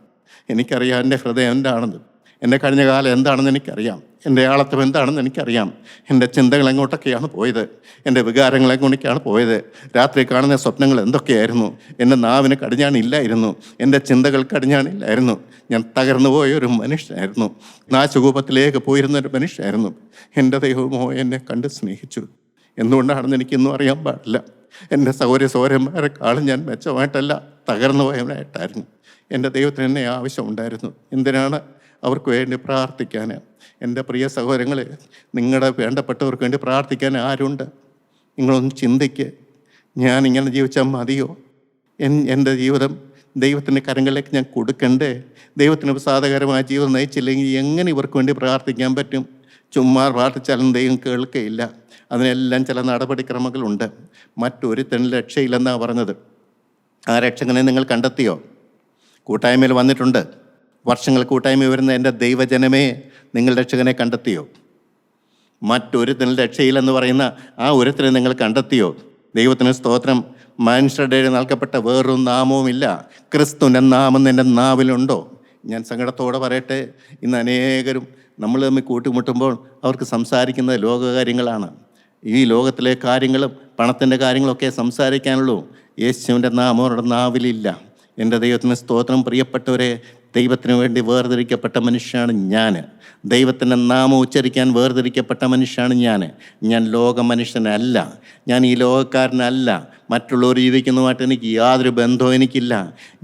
എനിക്കറിയാം എൻ്റെ ഹൃദയം എന്താണെന്ന്, എൻ്റെ കഴിഞ്ഞ കാലം എന്താണെന്ന് എനിക്കറിയാം, എൻ്റെ ആളത്വം എന്താണെന്ന് എനിക്കറിയാം. എൻ്റെ ചിന്തകൾ എങ്ങോട്ടൊക്കെയാണ് പോയത്, എൻ്റെ വികാരങ്ങൾ എങ്ങോട്ടൊക്കെയാണ് പോയത്, രാത്രി കാണുന്ന സ്വപ്നങ്ങൾ എന്തൊക്കെയായിരുന്നു. എൻ്റെ നാവിന് കടിഞ്ഞാണില്ലായിരുന്നു, എൻ്റെ ചിന്തകൾ കടിഞ്ഞാണില്ലായിരുന്നു. ഞാൻ തകർന്നു പോയൊരു മനുഷ്യനായിരുന്നു, നാശകൂപത്തിലേക്ക് പോയിരുന്നൊരു മനുഷ്യനായിരുന്നു. എൻ്റെ ദൈവമോ എന്നെ കണ്ട് സ്നേഹിച്ചു. എന്തുകൊണ്ടാണെന്ന് എനിക്കൊന്നും അറിയാൻ പാടില്ല. എൻ്റെ സൗരന്മാരെക്കാളും ഞാൻ മെച്ചമായിട്ടല്ല, തകർന്നു പോയവനായിട്ടായിരുന്നു. എൻ്റെ ദൈവത്തിന് എന്നെ ആവശ്യമുണ്ടായിരുന്നു. എന്തിനാണ്? അവർക്ക് വേണ്ടി പ്രാർത്ഥിക്കാൻ. എൻ്റെ പ്രിയ സഹോദരങ്ങളെ, നിങ്ങളുടെ വേണ്ടപ്പെട്ടവർക്ക് വേണ്ടി പ്രാർത്ഥിക്കാൻ ആരുണ്ട്? നിങ്ങളൊന്ന് ചിന്തിക്ക്. ഞാനിങ്ങനെ ജീവിച്ചാൽ മതിയോ? എൻ്റെ ജീവിതം ദൈവത്തിൻ്റെ കരങ്ങളിലേക്ക് ഞാൻ കൊടുക്കണ്ടേ? ദൈവത്തിന് സാധകരമായ ജീവിതം നയിച്ചില്ലെങ്കിൽ എങ്ങനെ ഇവർക്ക് വേണ്ടി പ്രാർത്ഥിക്കാൻ പറ്റും? ചുമ്മാ പ്രാർത്ഥിച്ചാലും ദൈവം കേൾക്കുകയില്ല. അതിനെല്ലാം ചില നടപടിക്രമങ്ങളുണ്ട്. മറ്റൊരുത്തനും രക്ഷയില്ലെന്നാണ് പറഞ്ഞത്. ആ രക്ഷകനെ നിങ്ങൾ കണ്ടെത്തിയോ? കൂട്ടായ്മയിൽ വന്നിട്ടുണ്ട്, വർഷങ്ങൾ കൂട്ടായ്മ വരുന്ന എൻ്റെ ദൈവജനമേ, നിങ്ങൾ രക്ഷകനെ കണ്ടെത്തിയോ? മറ്റൊരുത്തനും രക്ഷയില്ലെന്ന് പറയുന്ന ആ ഒരുത്തനെ നിങ്ങൾ കണ്ടെത്തിയോ? ദൈവത്തിന് സ്തോത്രം. മനുഷ്യരുടെ നൽകപ്പെട്ട വേറൊരു നാമവുമില്ല. ക്രിസ്തുവിൻ്റെ നാമം നിൻ്റെ നാവിലുണ്ടോ? ഞാൻ സങ്കടത്തോടെ പറയട്ടെ, ഇന്ന് അനേകരും നമ്മൾ തമ്മിൽ കൂട്ടിമുട്ടുമ്പോൾ അവർക്ക് സംസാരിക്കുന്നത് ലോകകാര്യങ്ങളാണ്. ഈ ലോകത്തിലെ കാര്യങ്ങളും പണത്തിൻ്റെ കാര്യങ്ങളൊക്കെ സംസാരിക്കാനുള്ളൂ. യേശുവിൻ്റെ നാമം അവരുടെ നാവിലില്ല. എൻ്റെ ദൈവത്തിന് സ്തോത്രം. പ്രിയപ്പെട്ടവരെ, ദൈവത്തിന് വേണ്ടി വേർതിരിക്കപ്പെട്ട മനുഷ്യനാണ് ഞാൻ. ദൈവത്തിൻ്റെ നാമം ഉച്ചരിക്കാൻ വേർതിരിക്കപ്പെട്ട മനുഷ്യനാണ് ഞാൻ ലോക മനുഷ്യനല്ല, ഞാൻ ഈ ലോകക്കാരനല്ല. മറ്റുള്ളവർ ജീവിക്കുന്നതുമായിട്ട് എനിക്ക് യാതൊരു ബന്ധവും എനിക്കില്ല.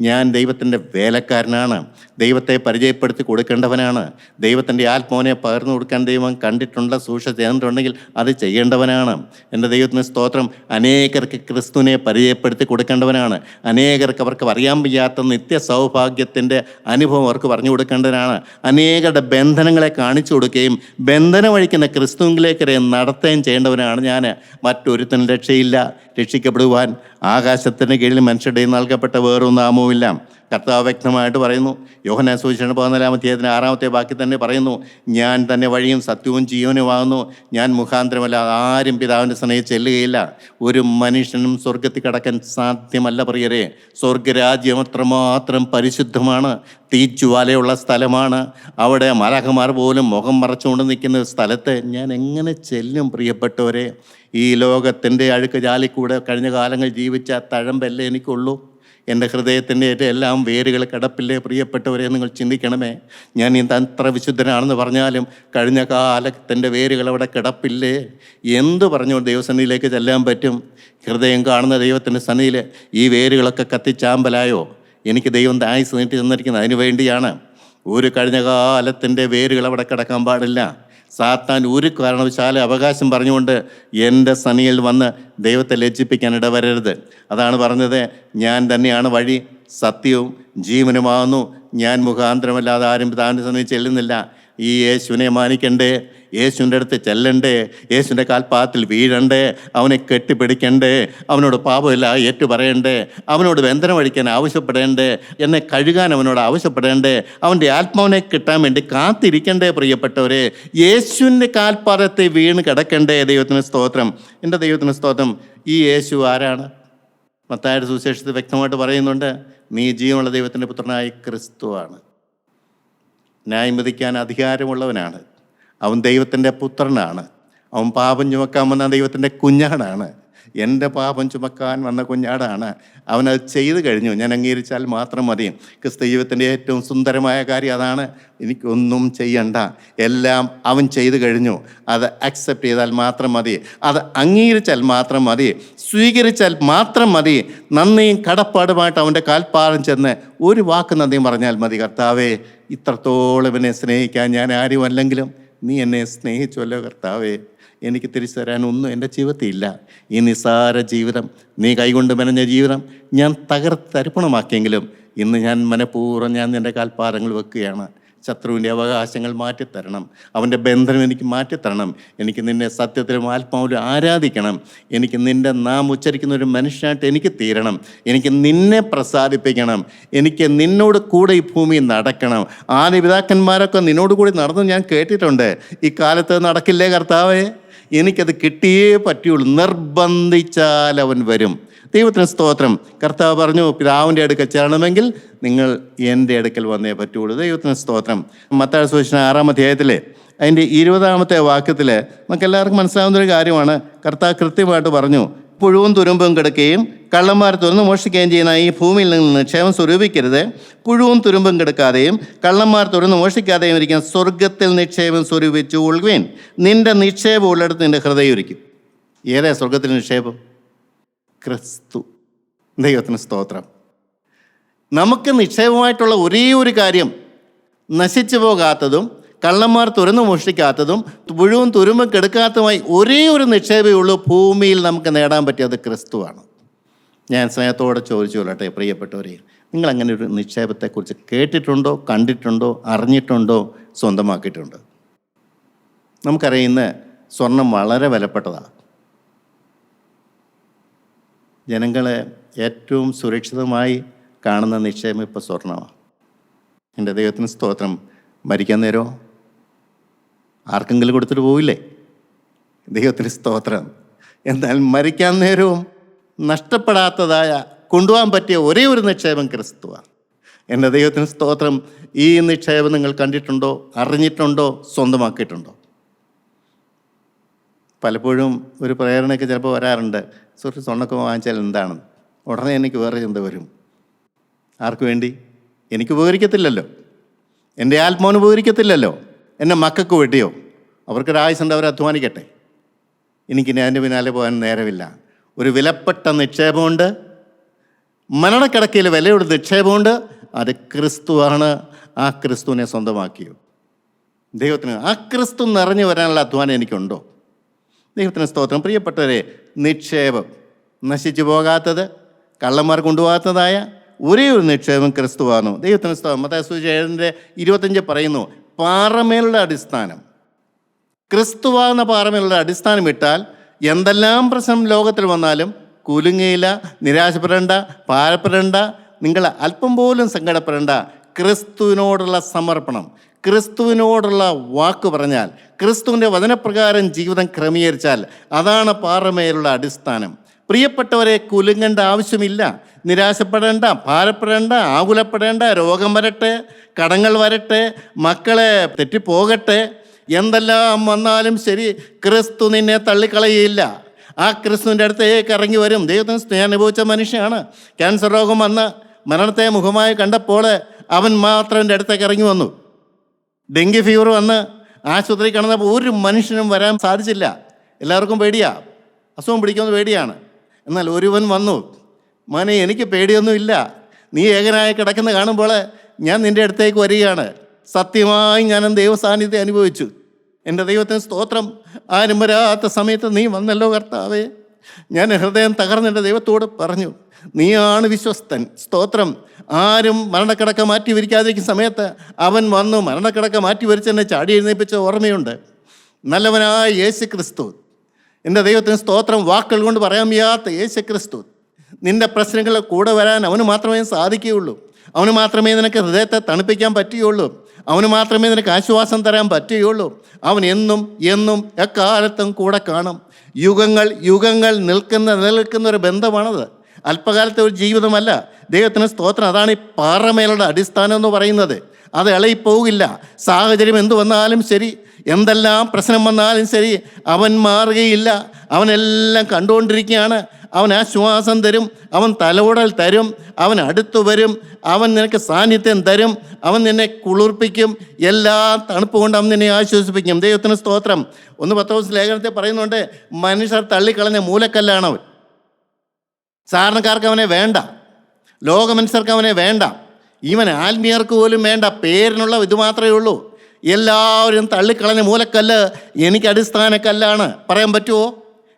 ഞാൻ ദൈവത്തിൻ്റെ വേലക്കാരനാണ്. ദൈവത്തെ പരിചയപ്പെടുത്തി കൊടുക്കേണ്ടവനാണ്. ദൈവത്തിൻ്റെ ആത്മാവിനെ പകർന്നു കൊടുക്കാൻ ദൈവം കണ്ടിട്ടുള്ള സൂക്ഷിച്ചിട്ടുണ്ടെങ്കിൽ അത് ചെയ്യേണ്ടവനാണ്. എൻ്റെ ദൈവത്തിന് സ്തോത്രം. അനേകർക്ക് ക്രിസ്തുവിനെ പരിചയപ്പെടുത്തി കൊടുക്കേണ്ടവനാണ്. അനേകർക്ക് അവർക്ക് അറിയാൻ വയ്യാത്ത നിത്യ സൗഭാഗ്യത്തിൻ്റെ അനുഭവം അവർക്ക് പറഞ്ഞു കൊടുക്കേണ്ടവനാണ്. അനേകരുടെ ബന്ധനങ്ങളെ കാണിച്ചു കൊടുക്കുകയും ബന്ധനം വഴിക്കുന്ന ക്രിസ്തുവിലേക്ക് നടത്തുകയും ചെയ്യേണ്ടവനാണ് ഞാൻ. മറ്റൊരുത്തനും രക്ഷയില്ല. രക്ഷിക്കപ്പെടുവാൻ ആകാശത്തിന് കീഴിൽ മനുഷ്യരുടെ നൽകപ്പെട്ട വേറൊരു നാമവുമില്ല. കർത്താവ് വ്യക്തമായിട്ട് പറയുന്നു. യോഹന്നാൻ സുവിശേഷം 14-ാമത്തെ 6-ാമത്തെ വാക്യം തന്നെ പറയുന്നു, ഞാൻ തന്നെ വഴിയും സത്യവും ജീവനുമാകുന്നു. ഞാൻ മുഖാന്തരമല്ല ആരും പിതാവിൻ്റെ സന്നിധിയിൽ ചെല്ലുകയില്ല. ഒരു മനുഷ്യനും സ്വർഗത്തിൽ കടക്കാൻ സാധ്യമല്ല പ്രിയരെ. സ്വർഗരാജ്യം അത്രമാത്രം പരിശുദ്ധമാണ്. തീജ്വാലയുള്ള സ്ഥലമാണ്. അവിടെ മലാഖമാർ പോലും മുഖം മറച്ചുകൊണ്ട് നിൽക്കുന്ന സ്ഥലത്ത് ഞാൻ എങ്ങനെ ചെല്ലും പ്രിയപ്പെട്ടവരെ? ഈ ലോകത്തിൻ്റെ അഴുക്ക് ജാലിക്കൂടെ കഴിഞ്ഞ കാലങ്ങൾ ജീവിച്ച തഴമ്പല്ലേ എനിക്കുള്ളൂ. എൻ്റെ ഹൃദയത്തിൻ്റെ എല്ലാം വേരുകൾ കിടപ്പില്ലേ പ്രിയപ്പെട്ടവരെ? നിങ്ങൾ ചിന്തിക്കണമേ. ഞാൻ ഇന്ന് അത്ര വിശുദ്ധനാണെന്ന് പറഞ്ഞാലും കഴിഞ്ഞ കാലത്തിൻ്റെ വേരുകൾ അവിടെ കിടപ്പില്ലേ? എന്തു പറഞ്ഞു ദൈവസന്നിധിയിലേക്ക് ചെല്ലാൻ പറ്റും? ഹൃദയം കാണുന്ന ദൈവത്തിൻ്റെ സന്നിധിയിൽ ഈ വേരുകളൊക്കെ കത്തിച്ചാമ്പലായോ? എനിക്ക് ദൈവം ആയുസ് നീട്ടി തന്നിരിക്കുന്നത് അതിനു വേണ്ടിയാണ്. ഒരു കഴിഞ്ഞ കാലത്തിൻ്റെ വേരുകൾ അവിടെ കിടക്കാൻ പാടില്ല. സാത്താൻ ഒരു കാരണവശാലും അവകാശം പറഞ്ഞുകൊണ്ട് എൻ്റെ സന്നിധിയിൽ വന്ന് ദൈവത്തെ ലജ്ജിപ്പിക്കാൻ ഇടവരരുത്. അതാണ് പറഞ്ഞത്, ഞാൻ തന്നെയാണ് വഴി സത്യവും ജീവനുമാകുന്നു. ഞാൻ മുഖാന്തരമല്ലാതെ ആരും പിതാവിൻ്റെ സന്നിധിയിൽ ചെല്ലുന്നില്ല. ഈ യേശുവിനെ മാനിക്കണ്ടേ? യേശുവിൻ്റെ അടുത്ത് ചെല്ലണ്ടേ? യേശുവിൻ്റെ കാൽപാദത്തിൽ വീഴണ്ടേ? അവനെ കെട്ടിപ്പിടിക്കണ്ടേ? അവനോട് പാപമില്ല ഏറ്റു പറയണ്ടേ? അവനോട് ബന്ധനം വഴിക്കാൻ ആവശ്യപ്പെടേണ്ടേ? എന്നെ കഴുകാൻ അവനോട് ആവശ്യപ്പെടേണ്ടേ? അവൻ്റെ ആത്മാവിനെ കിട്ടാൻ വേണ്ടി കാത്തിരിക്കണ്ടേ പ്രിയപ്പെട്ടവരെ? യേശുവിൻ്റെ കാൽപാദത്തെ വീണ് കിടക്കണ്ടേ? ദൈവത്തിന് സ്തോത്രം. എൻ്റെ ദൈവത്തിന് സ്തോത്രം. ഈ യേശു ആരാണ്? മത്തായിയുടെ സുവിശേഷത്തിൽ വ്യക്തമായിട്ട് പറയുന്നുണ്ട്, നീ ജീവനുള്ള ദൈവത്തിൻ്റെ പുത്രനായ ക്രിസ്തുവാണ്. ന്യായം വിധിക്കാൻ അധികാരമുള്ളവനാണ്. അവൻ ദൈവത്തിൻ്റെ പുത്രനാണ്. അവൻ പാപം ചുമക്കാൻ വന്ന ദൈവത്തിൻ്റെ കുഞ്ഞാടാണ്. എൻ്റെ പാപം ചുമക്കാൻ വന്ന കുഞ്ഞാടാണ്. അവനത് ചെയ്തു കഴിഞ്ഞു. ഞാൻ അംഗീകരിച്ചാൽ മാത്രം മതി. ക്രിസ്തു ജീവിതത്തിൻ്റെ ഏറ്റവും സുന്ദരമായ കാര്യം അതാണ്. എനിക്കൊന്നും ചെയ്യണ്ട, എല്ലാം അവൻ ചെയ്തു കഴിഞ്ഞു. അത് അക്സെപ്റ്റ് ചെയ്താൽ മാത്രം മതി, അത് അംഗീകരിച്ചാൽ മാത്രം മതി, സ്വീകരിച്ചാൽ മാത്രം മതി. നന്ദിയും കടപ്പാടുമായിട്ട് അവൻ്റെ കാൽപ്പാദം ചെന്ന് ഒരു വാക്ക് നന്ദിയും പറഞ്ഞാൽ മതി. കർത്താവേ, ഇത്രത്തോളം എന്നെ സ്നേഹിക്കാൻ ഞാൻ ആരുമല്ലെങ്കിലും നീ എന്നെ സ്നേഹിച്ചുവല്ലോ കർത്താവേ, എനിക്ക് തിരിച്ചു തരാനൊന്നും എൻ്റെ ജീവിതത്തിൽ ഇല്ല. ഈ നിസ്സാര ജീവിതം, നീ കൈകൊണ്ട് മെനഞ്ഞ ജീവിതം ഞാൻ തരിപ്പണമാക്കിയെങ്കിലും ഇന്ന് ഞാൻ മനഃപൂർവ്വം ഞാൻ നിൻ്റെ കാൽപ്പാദങ്ങൾ വെക്കുകയാണ്. ശത്രുവിൻ്റെ അവകാശങ്ങൾ മാറ്റിത്തരണം, അവൻ്റെ ബന്ധനം എനിക്ക് മാറ്റിത്തരണം. എനിക്ക് നിന്നെ സത്യത്തിലും ആത്മാവിലും ആരാധിക്കണം. എനിക്ക് നിൻ്റെ നാം ഉച്ചരിക്കുന്ന ഒരു മനുഷ്യനായിട്ട് എനിക്ക് തീരണം. എനിക്ക് നിന്നെ പ്രസാദിപ്പിക്കണം. എനിക്ക് നിന്നോട് കൂടെ ഈ ഭൂമിയിൽ നടക്കണം. ആദ്യ പിതാക്കന്മാരൊക്കെ നിന്നോട് കൂടി നടന്നു ഞാൻ കേട്ടിട്ടുണ്ട്. ഈ കാലത്ത് നടക്കില്ലേ കർത്താവേ? എനിക്കത് കിട്ടിയേ പറ്റുള്ളൂ. നിർബന്ധിച്ചാൽ അവൻ വരും. ദൈവത്തിന് സ്തോത്രം. കർത്താവ് പറഞ്ഞു, പിതാവിൻ്റെ അടുക്കൽ ചേരണമെങ്കിൽ നിങ്ങൾ എൻ്റെ അടുക്കൽ വന്നേ പറ്റുള്ളൂ. ദൈവത്തിന് സ്തോത്രം. മത്തായി സുവിശേഷം 6-ാം അധ്യായത്തിൽ അതിൻ്റെ 20-ാമത്തെ വാക്യത്തിൽ നമുക്ക് എല്ലാവർക്കും മനസ്സിലാവുന്നൊരു കാര്യമാണ്. കർത്താവ് കൃത്യമായിട്ട് പറഞ്ഞു, പുഴുവും തുരുമ്പും കിടക്കുകയും കള്ളന്മാർ തുറന്ന് മോഷ്ടിക്കുകയും ചെയ്യുന്ന ഈ ഭൂമിയിൽ നിന്ന് നിക്ഷേപം സ്വരൂപിക്കരുത്. പുഴുവും തുരുമ്പും കിടക്കാതെയും കള്ളന്മാർ തുറന്ന് മോഷ്ടിക്കാതെയും ഇരിക്കുന്ന സ്വർഗത്തിൽ നിക്ഷേപം സ്വരൂപിച്ചു കൊള്ളുകയും നിൻ്റെ നിക്ഷേപം ഉള്ളിടത്ത് നിൻ്റെ ഹൃദയം ഒരുക്കും. ഏതാ സ്വർഗത്തിൽ നിക്ഷേപം? ക്രിസ്തു. ദൈവത്തിന് സ്തോത്രം. നമുക്ക് നിക്ഷേപമായിട്ടുള്ള ഒരേ ഒരു കാര്യം, നശിച്ചു പോകാത്തതും കള്ളന്മാർ തുറന്നു മോഷ്ടിക്കാത്തതും പുഴുവും തുരുമ്പും കെടുക്കാത്തതുമായി ഒരേ ഒരു നിക്ഷേപമേ ഉള്ളൂ ഭൂമിയിൽ നമുക്ക് നേടാൻ പറ്റിയത് ക്രിസ്തുവാണ്. ഞാൻ സ്നേഹത്തോടെ ചോദിച്ചു കൊള്ളട്ടെ, പ്രിയപ്പെട്ടവരെ, നിങ്ങൾ അങ്ങനെ ഒരു നിക്ഷേപത്തെക്കുറിച്ച് കേട്ടിട്ടുണ്ടോ, കണ്ടിട്ടുണ്ടോ, അറിഞ്ഞിട്ടുണ്ടോ, സ്വന്തമാക്കിയിട്ടുണ്ടോ? നമുക്കറിയാം, ഇന്ന് സ്വർണം വളരെ വിലപ്പെട്ടതാണ്. ജനങ്ങളെ ഏറ്റവും സുരക്ഷിതമായി കാണുന്ന നിക്ഷേപം ഇപ്പോൾ സ്വർണ്ണമാണ്. എൻ്റെ ദൈവത്തിന് സ്തോത്രം. മരിക്കാൻ നേരമോ ആർക്കെങ്കിലും കൊടുത്തിട്ട് പോവില്ലേ? ദൈവത്തിന് സ്തോത്രം. എന്നാൽ മരിക്കാൻ നേരവും നഷ്ടപ്പെടാത്തതായ കൊണ്ടുപോകാൻ പറ്റിയ ഒരേ ഒരു നിക്ഷേപം ക്രിസ്തുവാണ്. എൻ്റെ ദൈവത്തിന് സ്തോത്രം. ഈ നിക്ഷേപം നിങ്ങൾ കണ്ടിട്ടുണ്ടോ, അറിഞ്ഞിട്ടുണ്ടോ, സ്വന്തമാക്കിയിട്ടുണ്ടോ? പലപ്പോഴും ഒരു പ്രേരണയൊക്കെ ചിലപ്പോൾ വരാറുണ്ട്, സുഹൃത്ത് സ്വർണ്ണമൊക്കെ വാങ്ങിച്ചാൽ എന്താണ്? ഉടനെ എനിക്ക് വേറെ ചിന്ത വരും. ആർക്ക് വേണ്ടി? എനിക്ക് ഉപകരിക്കത്തില്ലല്ലോ, എൻ്റെ ആത്മാവിന് ഉപകരിക്കത്തില്ലല്ലോ, എൻ്റെ മക്കൾക്ക് വേണ്ടിയോ? അവർക്കൊരായുസുണ്ട്, അവർ അധ്വാനിക്കട്ടെ. എനിക്കിനി അതിൻ്റെ പിന്നാലെ പോകാൻ നേരമില്ല. ഒരു വിലപ്പെട്ട നിക്ഷേപമുണ്ട്, മരണക്കിടക്കയിൽ വിലയുടെ നിക്ഷേപമുണ്ട്. അത് ക്രിസ്തുവാണ്. ആ ക്രിസ്തുവിനെ സ്വന്തമാക്കിയോ? ദൈവത്തിന് ആ ക്രിസ്തു നിറഞ്ഞു വരാനുള്ള അധ്വാനം എനിക്കുണ്ടോ? ദൈവത്തിന് സ്തോത്രം. പ്രിയപ്പെട്ടവരെ, നിക്ഷേപം നശിച്ചു പോകാത്തത്, കള്ളന്മാർ കൊണ്ടുപോകാത്തതായ ഒരേ ഒരു നിക്ഷേപം ക്രിസ്തുവാണ്. ദൈവത്തിന് സ്തോത്രം. മത്തായി സുവിശേഷം 7:25 പറയുന്നു, പാറമേലുള്ള അടിസ്ഥാനം, ക്രിസ്തുവാകുന്ന പാറമേലുള്ള അടിസ്ഥാനം ഇട്ടാൽ എന്തെല്ലാം പ്രശ്നം ലോകത്തിൽ വന്നാലും കുലുങ്ങയില്ല, നിരാശപ്പെടേണ്ട, ഭാരപ്പെടേണ്ട, നിങ്ങൾ അല്പം പോലും സങ്കടപ്പെടേണ്ട. ക്രിസ്തുവിനോടുള്ള സമർപ്പണം, ക്രിസ്തുവിനോടുള്ള വാക്ക് പറഞ്ഞാൽ, ക്രിസ്തുവിൻ്റെ വചനപ്രകാരം ജീവിതം ക്രമീകരിച്ചാൽ അതാണ് പാറമേലുള്ള അടിസ്ഥാനം. പ്രിയപ്പെട്ടവരെ, കുലുങ്ങേണ്ട ആവശ്യമില്ല, നിരാശപ്പെടേണ്ട, ഭാരപ്പെടേണ്ട, ആകുലപ്പെടേണ്ട. രോഗം വരട്ടെ, കടങ്ങൾ വരട്ടെ, മക്കളെ തെറ്റിപ്പോകട്ടെ, എന്തെല്ലാം വന്നാലും ശരി, ക്രിസ്തു നിന്നെ തള്ളിക്കളയില്ല. ആ ക്രിസ്തുവിൻ്റെ അടുത്തേക്ക് ഇറങ്ങി വരും. ദൈവത്തിന് സ്നേഹം അനുഭവിച്ച മനുഷ്യനാണ്. ക്യാൻസർ രോഗം വന്ന് മരണത്തെ മുഖമായി കണ്ടപ്പോൾ അവൻ മാത്രം എൻ്റെ അടുത്തേക്ക് ഇറങ്ങി വന്നു. ഡെങ്കി ഫീവർ വന്ന് ആശുപത്രി കിടന്നപ്പോൾ ഒരു മനുഷ്യനും വരാൻ സാധിച്ചില്ല. എല്ലാവർക്കും പേടിയാണ്, അസുഖം പിടിക്കുന്നത് പേടിയാണ്. എന്നാൽ ഒരുവൻ വന്നു, മോനെ എനിക്ക് പേടിയൊന്നുമില്ല, നീ ഏകനായി കിടക്കുന്ന കാണുമ്പോൾ ഞാൻ നിൻ്റെ അടുത്തേക്ക് വരികയാണ്. സത്യമായി ഞാൻ ദൈവ സാന്നിധ്യം അനുഭവിച്ചു. എൻ്റെ ദൈവത്തിന് സ്തോത്രം. ആരും വരാത്ത സമയത്ത് നീ വന്നല്ലോ കർത്താവേ. ഞാൻ ഹൃദയം തകർന്നെൻ്റെ ദൈവത്തോട് പറഞ്ഞു, നീയാണ് വിശ്വസ്തൻ. സ്തോത്രം. ആരും മരണക്കിടക്ക മാറ്റി വരിക്കാതിരിക്കുന്ന സമയത്ത് അവൻ വന്നു മരണക്കിടക്ക മാറ്റി വരിച്ചെന്നെ ചാടി എഴുന്നേൽപ്പിച്ച ഓർമ്മയുണ്ട്. നല്ലവനായ യേശു ക്രിസ്തു, എൻ്റെ ദൈവത്തിന് സ്തോത്രം. വാക്കുകൾ കൊണ്ട് പറയാൻ വയ്യാത്ത യേശു ക്രിസ്തു, നിൻ്റെ പ്രശ്നങ്ങളിൽ കൂടെ വരാൻ അവന് മാത്രമേ സാധിക്കുകയുള്ളൂ. അവന് മാത്രമേ നിനക്ക് ഹൃദയത്തെ തണുപ്പിക്കാൻ പറ്റുകയുള്ളൂ. അവന് മാത്രമേ നിനക്ക് ആശ്വാസം തരാൻ പറ്റുകയുള്ളൂ. അവൻ എന്നും എന്നും എക്കാലത്തും കൂടെ കാണും. യുഗങ്ങൾ യുഗങ്ങൾ നിലനിൽക്കുന്ന ഒരു ബന്ധമാണത്. അല്പകാലത്തെ ഒരു ജീവിതമല്ല. ദൈവത്തിന് സ്തോത്രം. അതാണ് ഈ പാറമേലുള്ള അടിസ്ഥാനം എന്ന് പറയുന്നത്. അത് ഇളകിപ്പോകില്ല. സാഹചര്യം എന്തു വന്നാലും ശരി, എന്തെല്ലാം പ്രശ്നം വന്നാലും ശരി, അവൻ മാറുകയില്ല. അവനെല്ലാം കണ്ടുകൊണ്ടിരിക്കുകയാണ്. അവൻ ആശ്വാസം തരും, അവൻ തലോടൽ തരും, അവൻ അടുത്തു വരും, അവൻ നിനക്ക് സാന്നിധ്യം തരും, അവൻ നിന്നെ കുളിർപ്പിക്കും, എല്ലാ തണുപ്പ് കൊണ്ട് അവൻ നിന്നെ ആശ്വസിപ്പിക്കും. ദൈവത്തിന് സ്തോത്രം. 1 പത്രോസ് ലേഖനത്തിൽ പറയുന്നുണ്ട്, മനുഷ്യർ തള്ളിക്കളഞ്ഞ മൂലക്കല്ലാണ് അവൻ. സാധാരണക്കാർക്ക് അവനെ വേണ്ട, ലോകമനുഷ്യർക്ക് അവനെ വേണ്ട, ഇവൻ ആത്മീയർക്ക് പോലും വേണ്ട, പേരിനുള്ള ഇത് മാത്രമേ ഉള്ളൂ. എല്ലാവരും തള്ളിക്കളഞ്ഞ മൂലക്കല്ല് എനിക്ക് അടിസ്ഥാനക്കല്ലാണ്. പറയാൻ പറ്റുമോ?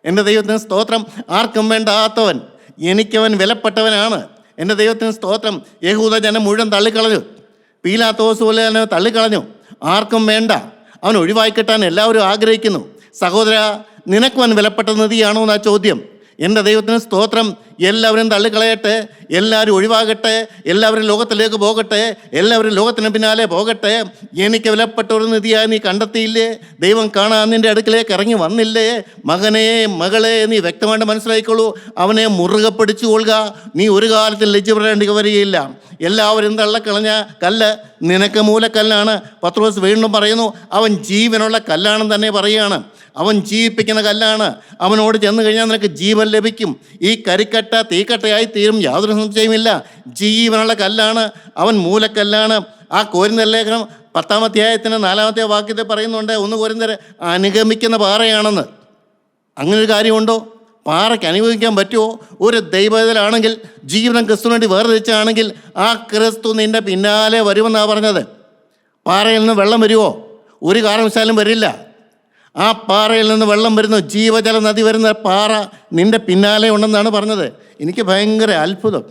എൻ്റെ ദൈവത്തിന് സ്തോത്രം. ആർക്കും വേണ്ടാത്തവൻ, എനിക്കവൻ വിലപ്പെട്ടവനാണ്. എൻ്റെ ദൈവത്തിന് സ്തോത്രം. യഹൂദ ജനം മുഴുവൻ തള്ളിക്കളഞ്ഞു, പീലാത്തോസ് പോലെ തന്നെ തള്ളിക്കളഞ്ഞു. ആർക്കും വേണ്ട, അവൻ ഒഴിവായി കിട്ടാൻ എല്ലാവരും ആഗ്രഹിക്കുന്നു. സഹോദര, നിനക്കവൻ വിലപ്പെട്ട നിധിയാണോ എന്നാ ചോദ്യം. എൻ്റെ ദൈവത്തിന് സ്തോത്രം. എല്ലാവരും തള്ളിക്കളയട്ടെ, എല്ലാവരും ഒഴിവാകട്ടെ, എല്ലാവരും ലോകത്തിലേക്ക് പോകട്ടെ, എല്ലാവരും ലോകത്തിന് പിന്നാലെ പോകട്ടെ. എനിക്ക് വിലപ്പെട്ട ഒരു നിധിയായി നീ കണ്ടെത്തിയില്ലേ? ദൈവം കാണാൻ നിൻ്റെ അടുക്കിലേക്ക് ഇറങ്ങി വന്നില്ലേ? മകനെ, മകളെ, നീ വ്യക്തമായിട്ട് മനസ്സിലാക്കിക്കോളൂ. അവനെ മുറുകെ പിടിച്ചു കൊള്ളുക. നീ ഒരു കാലത്തിൽ ലജ്ജപ്പെടേണ്ടി വരികയില്ല. എല്ലാവരും തള്ളക്കളഞ്ഞ കല്ല് നിനക്ക് മൂലക്കല്ലാണ്. പത്രോസ് വീണ്ടും പറയുന്നു, അവൻ ജീവനുള്ള കല്ലാണെന്ന് തന്നെ പറയുകയാണ്. അവൻ ജീവിപ്പിക്കുന്ന കല്ലാണ്. അവനോട് ചെന്ന് കഴിഞ്ഞാൽ നിനക്ക് ജീവൻ ലഭിക്കും. ഈ കരിക്കട്ട തീക്കട്ടയായി തീരും, യാതൊരു സംശയമില്ല. ജീവനുള്ള കല്ലാണ് അവൻ, മൂലക്കല്ലാണ്. ആ കൊരിന്ത്യർ ലേഖനം 10-ാം അധ്യായത്തിന് 4-ാമത്തെ വാക്യത്തിൽ പറയുന്നുണ്ട്, 1 കൊരിന്ത്യർ അനുഗമിക്കുന്ന പാറയാണെന്ന്. അങ്ങനൊരു കാര്യമുണ്ടോ? പാറയ്ക്ക് അനുഭവിക്കാൻ പറ്റുമോ? ഒരു ദൈവത്തിലാണെങ്കിൽ, ജീവിതം ക്രിസ്തുവിന് വേണ്ടി വേർതിരിച്ചാണെങ്കിൽ ആ ക്രിസ്തു നിൻ്റെ പിന്നാലെ വരുമെന്നാണ് പറഞ്ഞത്. പാറയിൽ നിന്ന് വെള്ളം വരുമോ? ഒരു കാരണവശാലും വരില്ല. ആ പാറയിൽ നിന്ന് വെള്ളം വരുന്നു, ജീവജല നദി വരുന്ന പാറ നിൻ്റെ പിന്നാലെ ഉണ്ടെന്നാണ് പറഞ്ഞത്. എനിക്ക് ഭയങ്കര അത്ഭുതം.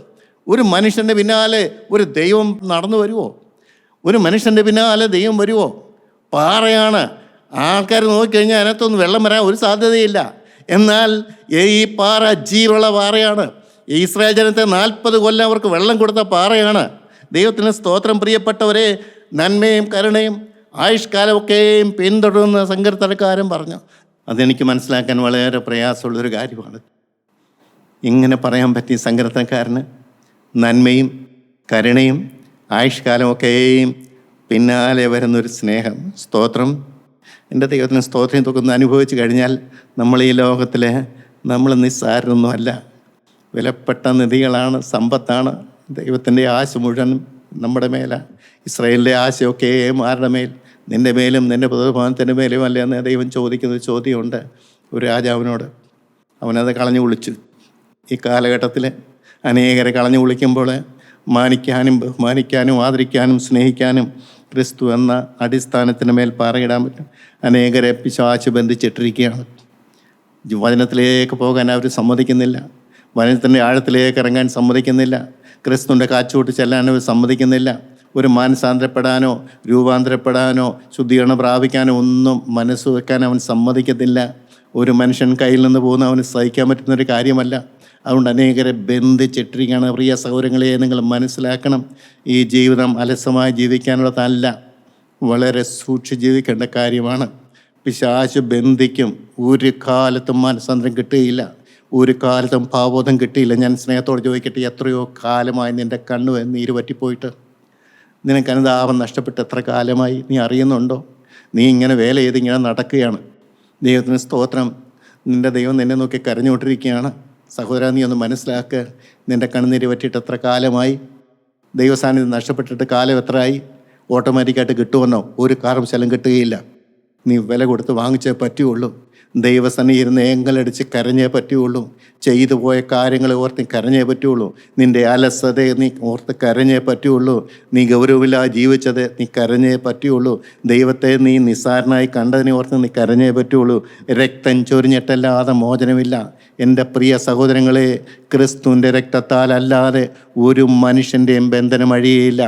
ഒരു മനുഷ്യൻ്റെ പിന്നാലെ ഒരു ദൈവം നടന്നു വരുമോ? ഒരു മനുഷ്യൻ്റെ പിന്നാലെ ദൈവം വരുമോ? പാറയാണ്. ആൾക്കാർ നോക്കിക്കഴിഞ്ഞാൽ അതിനകത്തൊന്നും വെള്ളം വരാൻ ഒരു സാധ്യതയില്ല. എന്നാൽ ഈ പാറ ജീവനുള്ള പാറയാണ്. ഇസ്രായേൽ ജനത്തെ 40 കൊല്ലം അവർക്ക് വെള്ളം കൊടുത്ത പാറയാണ്. ദൈവത്തിന് സ്തോത്രം. പ്രിയപ്പെട്ടവരെ, നന്മയും കരുണയും ആയുഷ്കാലമൊക്കെയും പിന്തുടരുന്ന സങ്കീർത്തനക്കാരൻ പറഞ്ഞു. അതെനിക്ക് മനസ്സിലാക്കാൻ വളരെ പ്രയാസമുള്ളൊരു കാര്യമാണ്. ഇങ്ങനെ പറയാൻ പറ്റിയ സങ്കീർത്തനക്കാരന് നന്മയും കരുണയും ആയുഷ്കാലമൊക്കെയും പിന്നാലെ വരുന്നൊരു സ്നേഹം. സ്തോത്രം. എൻ്റെ ദൈവത്തിന് സ്തോത്രം. ഇതൊക്കെ ഒന്ന് അനുഭവിച്ച് കഴിഞ്ഞാൽ നമ്മൾ ഈ ലോകത്തിൽ നമ്മൾ നിസ്സാരമൊന്നുമല്ല, വിലപ്പെട്ട നിധികളാണ്, സമ്പത്താണ്. ദൈവത്തിൻ്റെ ആശ മുഴുവൻ നമ്മുടെ മേലാണ്. ഇസ്രായേലിൻ്റെ ആശയൊക്കെ ആരുടെ മേൽ? നിൻ്റെ മേലും നിൻ്റെ പുതുഭവനത്തിൻ്റെ മേലും അല്ലേ എന്ന് ദൈവം ചോദിക്കുന്നൊരു ചോദ്യമുണ്ട് ഒരു രാജാവിനോട്. അവനത് കളഞ്ഞു കുളിച്ചു. ഈ കാലഘട്ടത്തിൽ അനേകരെ കളഞ്ഞു കുളിക്കുമ്പോൾ മാനിക്കാനും ബഹുമാനിക്കാനും ആദരിക്കാനും സ്നേഹിക്കാനും ക്രിസ്തു എന്ന അടിസ്ഥാനത്തിന് മേൽ പാറയിടാൻ പറ്റും. അനേകരെ പിശാച് ബന്ധിച്ചിട്ടിരിക്കുകയാണ്. വചനത്തിലേക്ക് പോകാൻ അവർ സമ്മതിക്കുന്നില്ല, വചനത്തിൻ്റെ ആഴത്തിലേക്ക് ഇറങ്ങാൻ സമ്മതിക്കുന്നില്ല, ക്രിസ്തുവിൻ്റെ കാച്ചുകൂട്ട് ചെല്ലാൻ അവർ സമ്മതിക്കുന്നില്ല. ഒരു മാനസാന്തരപ്പെടാനോ രൂപാന്തരപ്പെടാനോ ശുദ്ധീകരണം പ്രാപിക്കാനോ ഒന്നും മനസ്സ് വെക്കാൻ അവൻ സമ്മതിക്കത്തില്ല. ഒരു മനുഷ്യൻ കയ്യിൽ നിന്ന് പോകുന്ന അവന് സഹിക്കാൻ പറ്റുന്നൊരു കാര്യമല്ല. അതുകൊണ്ട് അനേകരെ ബന്ധിച്ചിട്ടിരിക്കുകയാണ്. പ്രിയ സഹോദരങ്ങളെ, നിങ്ങൾ മനസ്സിലാക്കണം, ഈ ജീവിതം അലസമായി ജീവിക്കാനുള്ളതല്ല, വളരെ സൂക്ഷിച്ച് ജീവിക്കേണ്ട കാര്യമാണ്. പിശാച് ബന്ധിക്കും. ഒരു കാലത്തും മാനസാന്തരം കിട്ടുകയില്ല, ഒരു കാലത്തും ഭാവബോധം കിട്ടിയില്ല. ഞാൻ സ്നേഹത്തോട് ചോദിക്കട്ടെ, എത്രയോ കാലമായി നിൻ്റെ കണ്ണു നീര് പറ്റിപ്പോയിട്ട്, നിനക്ക് അനുതാപം നഷ്ടപ്പെട്ട് എത്ര കാലമായി നീ അറിയുന്നുണ്ടോ? നീ ഇങ്ങനെ വേല ചെയ്ത് ഇങ്ങനെ നടക്കുകയാണ്. ദൈവത്തിന് സ്തോത്രം. നിൻ്റെ ദൈവം നിന്നെ നോക്കി കരഞ്ഞുകൊണ്ടിരിക്കുകയാണ്. സഹോദര, നീ ഒന്ന് മനസ്സിലാക്കുക, നിൻ്റെ കണ്ണുനീര് പറ്റിയിട്ട് എത്ര കാലമായി? ദൈവസാന്നിധ്യം നഷ്ടപ്പെട്ടിട്ട് കാലം എത്രയായി? ഓട്ടോമാറ്റിക്കായിട്ട് കിട്ടുമെന്നോ? ഒരു കാരണവശാലും കിട്ടുകയില്ല. നീ വില കൊടുത്ത് വാങ്ങിച്ചേ പറ്റുകയുള്ളൂ. ദൈവസന്നിധി ഇരുന്ന് ഏങ്കലടിച്ച് കരഞ്ഞേ പറ്റുകയുള്ളൂ. ചെയ്തു പോയ കാര്യങ്ങൾ ഓർത്ത് കരഞ്ഞേ പറ്റുകയുള്ളൂ. നിൻ്റെ അലസതയെ നീ ഓർത്ത് കരഞ്ഞേ പറ്റുകയുള്ളൂ. നീ ഗൗരവമില്ലാതെ ജീവിച്ചത് നീ കരഞ്ഞേ പറ്റുകയുള്ളൂ. ദൈവത്തെ നീ നിസ്സാരനായി കണ്ടതിനെ ഓർത്ത് നീ കരഞ്ഞേ പറ്റുകയുള്ളൂ. രക്തം ചൊരിഞ്ഞിട്ടല്ലാതെ മോചനമില്ല. എൻ്റെ പ്രിയ സഹോദരങ്ങളെ, ക്രിസ്തുവിൻ്റെ രക്തത്താൽ അല്ലാതെ ഒരു മനുഷ്യൻ്റെയും ബന്ധനം അഴിയയില്ല.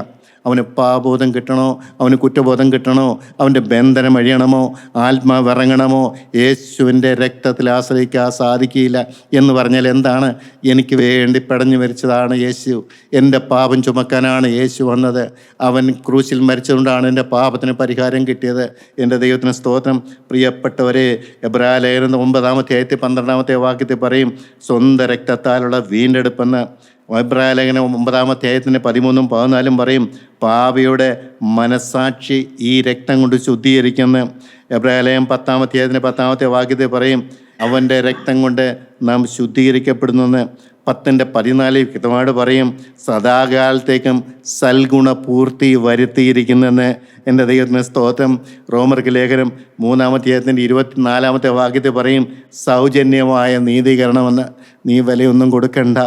അവന് പാപബോധം കിട്ടണോ, അവന് കുറ്റബോധം കിട്ടണോ, അവൻ്റെ ബന്ധനം അഴിയണമോ, ആത്മാവിറങ്ങണമോ, യേശുവിൻ്റെ രക്തത്തിൽ ആശ്രയിക്കാൻ സാധിക്കില്ല. എന്ന് പറഞ്ഞാൽ എന്താണ്? എനിക്ക് വേണ്ടി പടഞ്ഞു മരിച്ചതാണ് യേശു. എൻ്റെ പാപം ചുമക്കാനാണ് യേശു വന്നത്. അവൻ ക്രൂശിൽ മരിച്ചതുകൊണ്ടാണ് എൻ്റെ പാപത്തിന് പരിഹാരം കിട്ടിയത്. എൻ്റെ ദൈവത്തിന് സ്തോത്രം. പ്രിയപ്പെട്ടവരെ, എബ്രായ ലേഖനം 9-ാം അധ്യായത്തിൽ 12-ാമത്തെ വാക്യത്തിൽ പറയും, സ്വന്തം രക്തത്താലുള്ള വീണ്ടെടുപ്പെന്ന്. എബ്രായ ലേഖനം 9-ാം അധ്യായത്തിൻ്റെ 13-14 പറയും, പാപിയുടെ മനസ്സാക്ഷി ഈ രക്തം കൊണ്ട് ശുദ്ധീകരിക്കുന്നു. എബ്രായ ലേഖനം 10-ാം അധ്യായത്തിൻ്റെ 10-ാമത്തെ വാക്യത്തിൽ പറയും, അവൻ്റെ രക്തം കൊണ്ട് നാം ശുദ്ധീകരിക്കപ്പെടുന്നെന്ന് 10:14 വ്യക്തമായിട്ട് പറയും. സദാകാലത്തേക്കും സൽഗുണ പൂർത്തി വരുത്തിയിരിക്കുന്നെന്ന്. എൻ്റെ ദൈവത്തിന് സ്തോത്രം. റോമർക്ക് ലേഖനം 3-ാമത്തെ വാക്യത്തിൽ പറയും, സൗജന്യമായ നീതീകരണമെന്ന്. നീ വിലയൊന്നും കൊടുക്കണ്ട,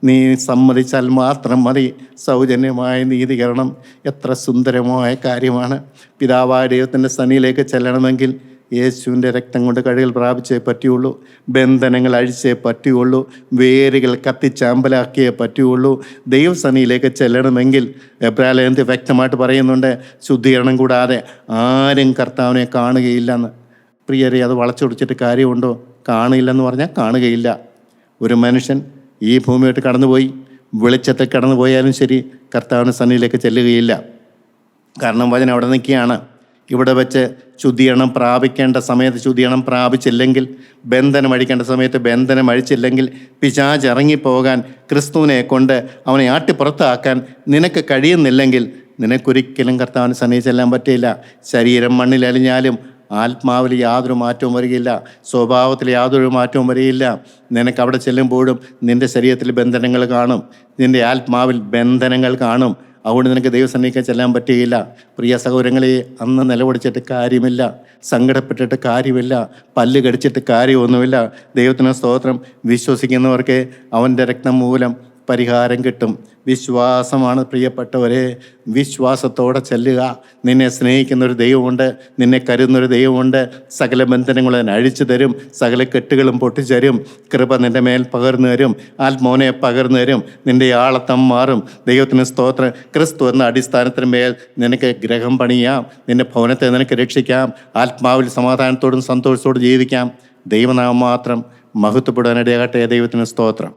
നീ സമ്മതിച്ചാൽ മാത്രം മതി. സൗജന്യമായ നീതീകരണം എത്ര സുന്ദരമായ കാര്യമാണ്. പിതാവായ ദൈവത്തിൻ്റെ സന്നിധിയിലേക്ക് ചെല്ലണമെങ്കിൽ യേശുവിൻ്റെ രക്തം കൊണ്ട് കഴുകൽ പ്രാപിച്ചേ പറ്റുള്ളൂ. ബന്ധനങ്ങൾ അഴിച്ചേ പറ്റുള്ളൂ. വേരുകൾ കത്തിച്ചാമ്പലാക്കിയേ പറ്റുള്ളൂ. ദൈവസന്നിധിയിലേക്ക് ചെല്ലണമെങ്കിൽ എബ്രായലേഖനത്തിൽ വ്യക്തമായിട്ട് പറയുന്നുണ്ട്, ശുദ്ധീകരണം കൂടാതെ ആരും കർത്താവിനെ കാണുകയില്ലെന്ന്. പ്രിയരെ, അത് വളച്ചൊടിച്ചിട്ട് കാര്യമുണ്ടോ? കാണില്ലെന്ന് പറഞ്ഞാൽ കാണുകയില്ല. ഒരു മനുഷ്യൻ ഈ ഭൂമിയായിട്ട് കടന്നുപോയി, വെളിച്ചത്തിൽ കടന്നു പോയാലും ശരി, കർത്താവിൻ്റെ സന്നിധിയിലേക്ക് ചെല്ലുകയില്ല. കാരണം വചനം അവിടെ നിൽക്കുകയാണ്. ഇവിടെ വെച്ച് ശുദ്ധീകരണം പ്രാപിക്കേണ്ട സമയത്ത് ശുദ്ധീകരണം പ്രാപിച്ചില്ലെങ്കിൽ, ബന്ധനം അഴിക്കേണ്ട സമയത്ത് ബന്ധനം അഴിച്ചില്ലെങ്കിൽ, പിശാച് ഇറങ്ങിപ്പോകാൻ ക്രിസ്തുവിനെ കൊണ്ട് അവനെ ആട്ടിപ്പുറത്താക്കാൻ നിനക്ക് കഴിയുന്നില്ലെങ്കിൽ നിനക്കൊരിക്കലും കർത്താവിന് സന്നിധിയിൽ ചെല്ലാൻ പറ്റില്ല. ശരീരം മണ്ണിലലിഞ്ഞാലും ആത്മാവിൽ യാതൊരു മാറ്റവും വരികയില്ല, സ്വഭാവത്തിൽ യാതൊരു മാറ്റവും വരികയില്ല. നിനക്ക് അവിടെ ചെല്ലുമ്പോഴും നിൻ്റെ ശരീരത്തിൽ ബന്ധനങ്ങൾ കാണും, നിൻ്റെ ആത്മാവിൽ ബന്ധനങ്ങൾ കാണും. അതുകൊണ്ട് നിനക്ക് ദൈവസന്നിധിക്ക് ചെല്ലാൻ പറ്റുകയില്ല. പ്രിയ സഹോദരങ്ങളെ, അന്ന് നിലവിളിച്ചിട്ട് കാര്യമില്ല, സങ്കടപ്പെട്ടിട്ട് കാര്യമില്ല, പല്ല് കടിച്ചിട്ട് കാര്യമൊന്നുമില്ല. ദൈവത്തിന് സ്തോത്രം. വിശ്വസിക്കുന്നവർക്ക് അവൻ്റെ രക്തം മൂലം പരിഹാരം കിട്ടും. വിശ്വാസമാണ് പ്രിയപ്പെട്ടവരെ. വിശ്വാസത്തോടെ ചെല്ലുക. നിന്നെ സ്നേഹിക്കുന്നൊരു ദൈവമുണ്ട്, നിന്നെ കരുതുന്നൊരു ദൈവമുണ്ട്. സകല ബന്ധനങ്ങളും അഴിച്ചു തരും, സകല കെട്ടുകളും പൊട്ടിച്ചരും. കൃപ നിൻ്റെ മേൽ പകർന്നു തരും, ആത്മാവിനെ പകർന്നു തരും. നിൻ്റെ ആളത്തം മാറും. ദൈവത്തിന് സ്തോത്രം. ക്രിസ്തു എന്ന അടിസ്ഥാനത്തിന് മേൽ നിനക്ക് ഗ്രഹം പണിയാം, നിൻ്റെ ഭവനത്തെ നിനക്ക് രക്ഷിക്കാം, ആത്മാവിൽ സമാധാനത്തോടും സന്തോഷത്തോടും ജീവിക്കാം. ദൈവനാമം മാത്രം മഹത്വപ്പെടാനിടയാകട്ടെ. ദൈവത്തിന് സ്തോത്രം.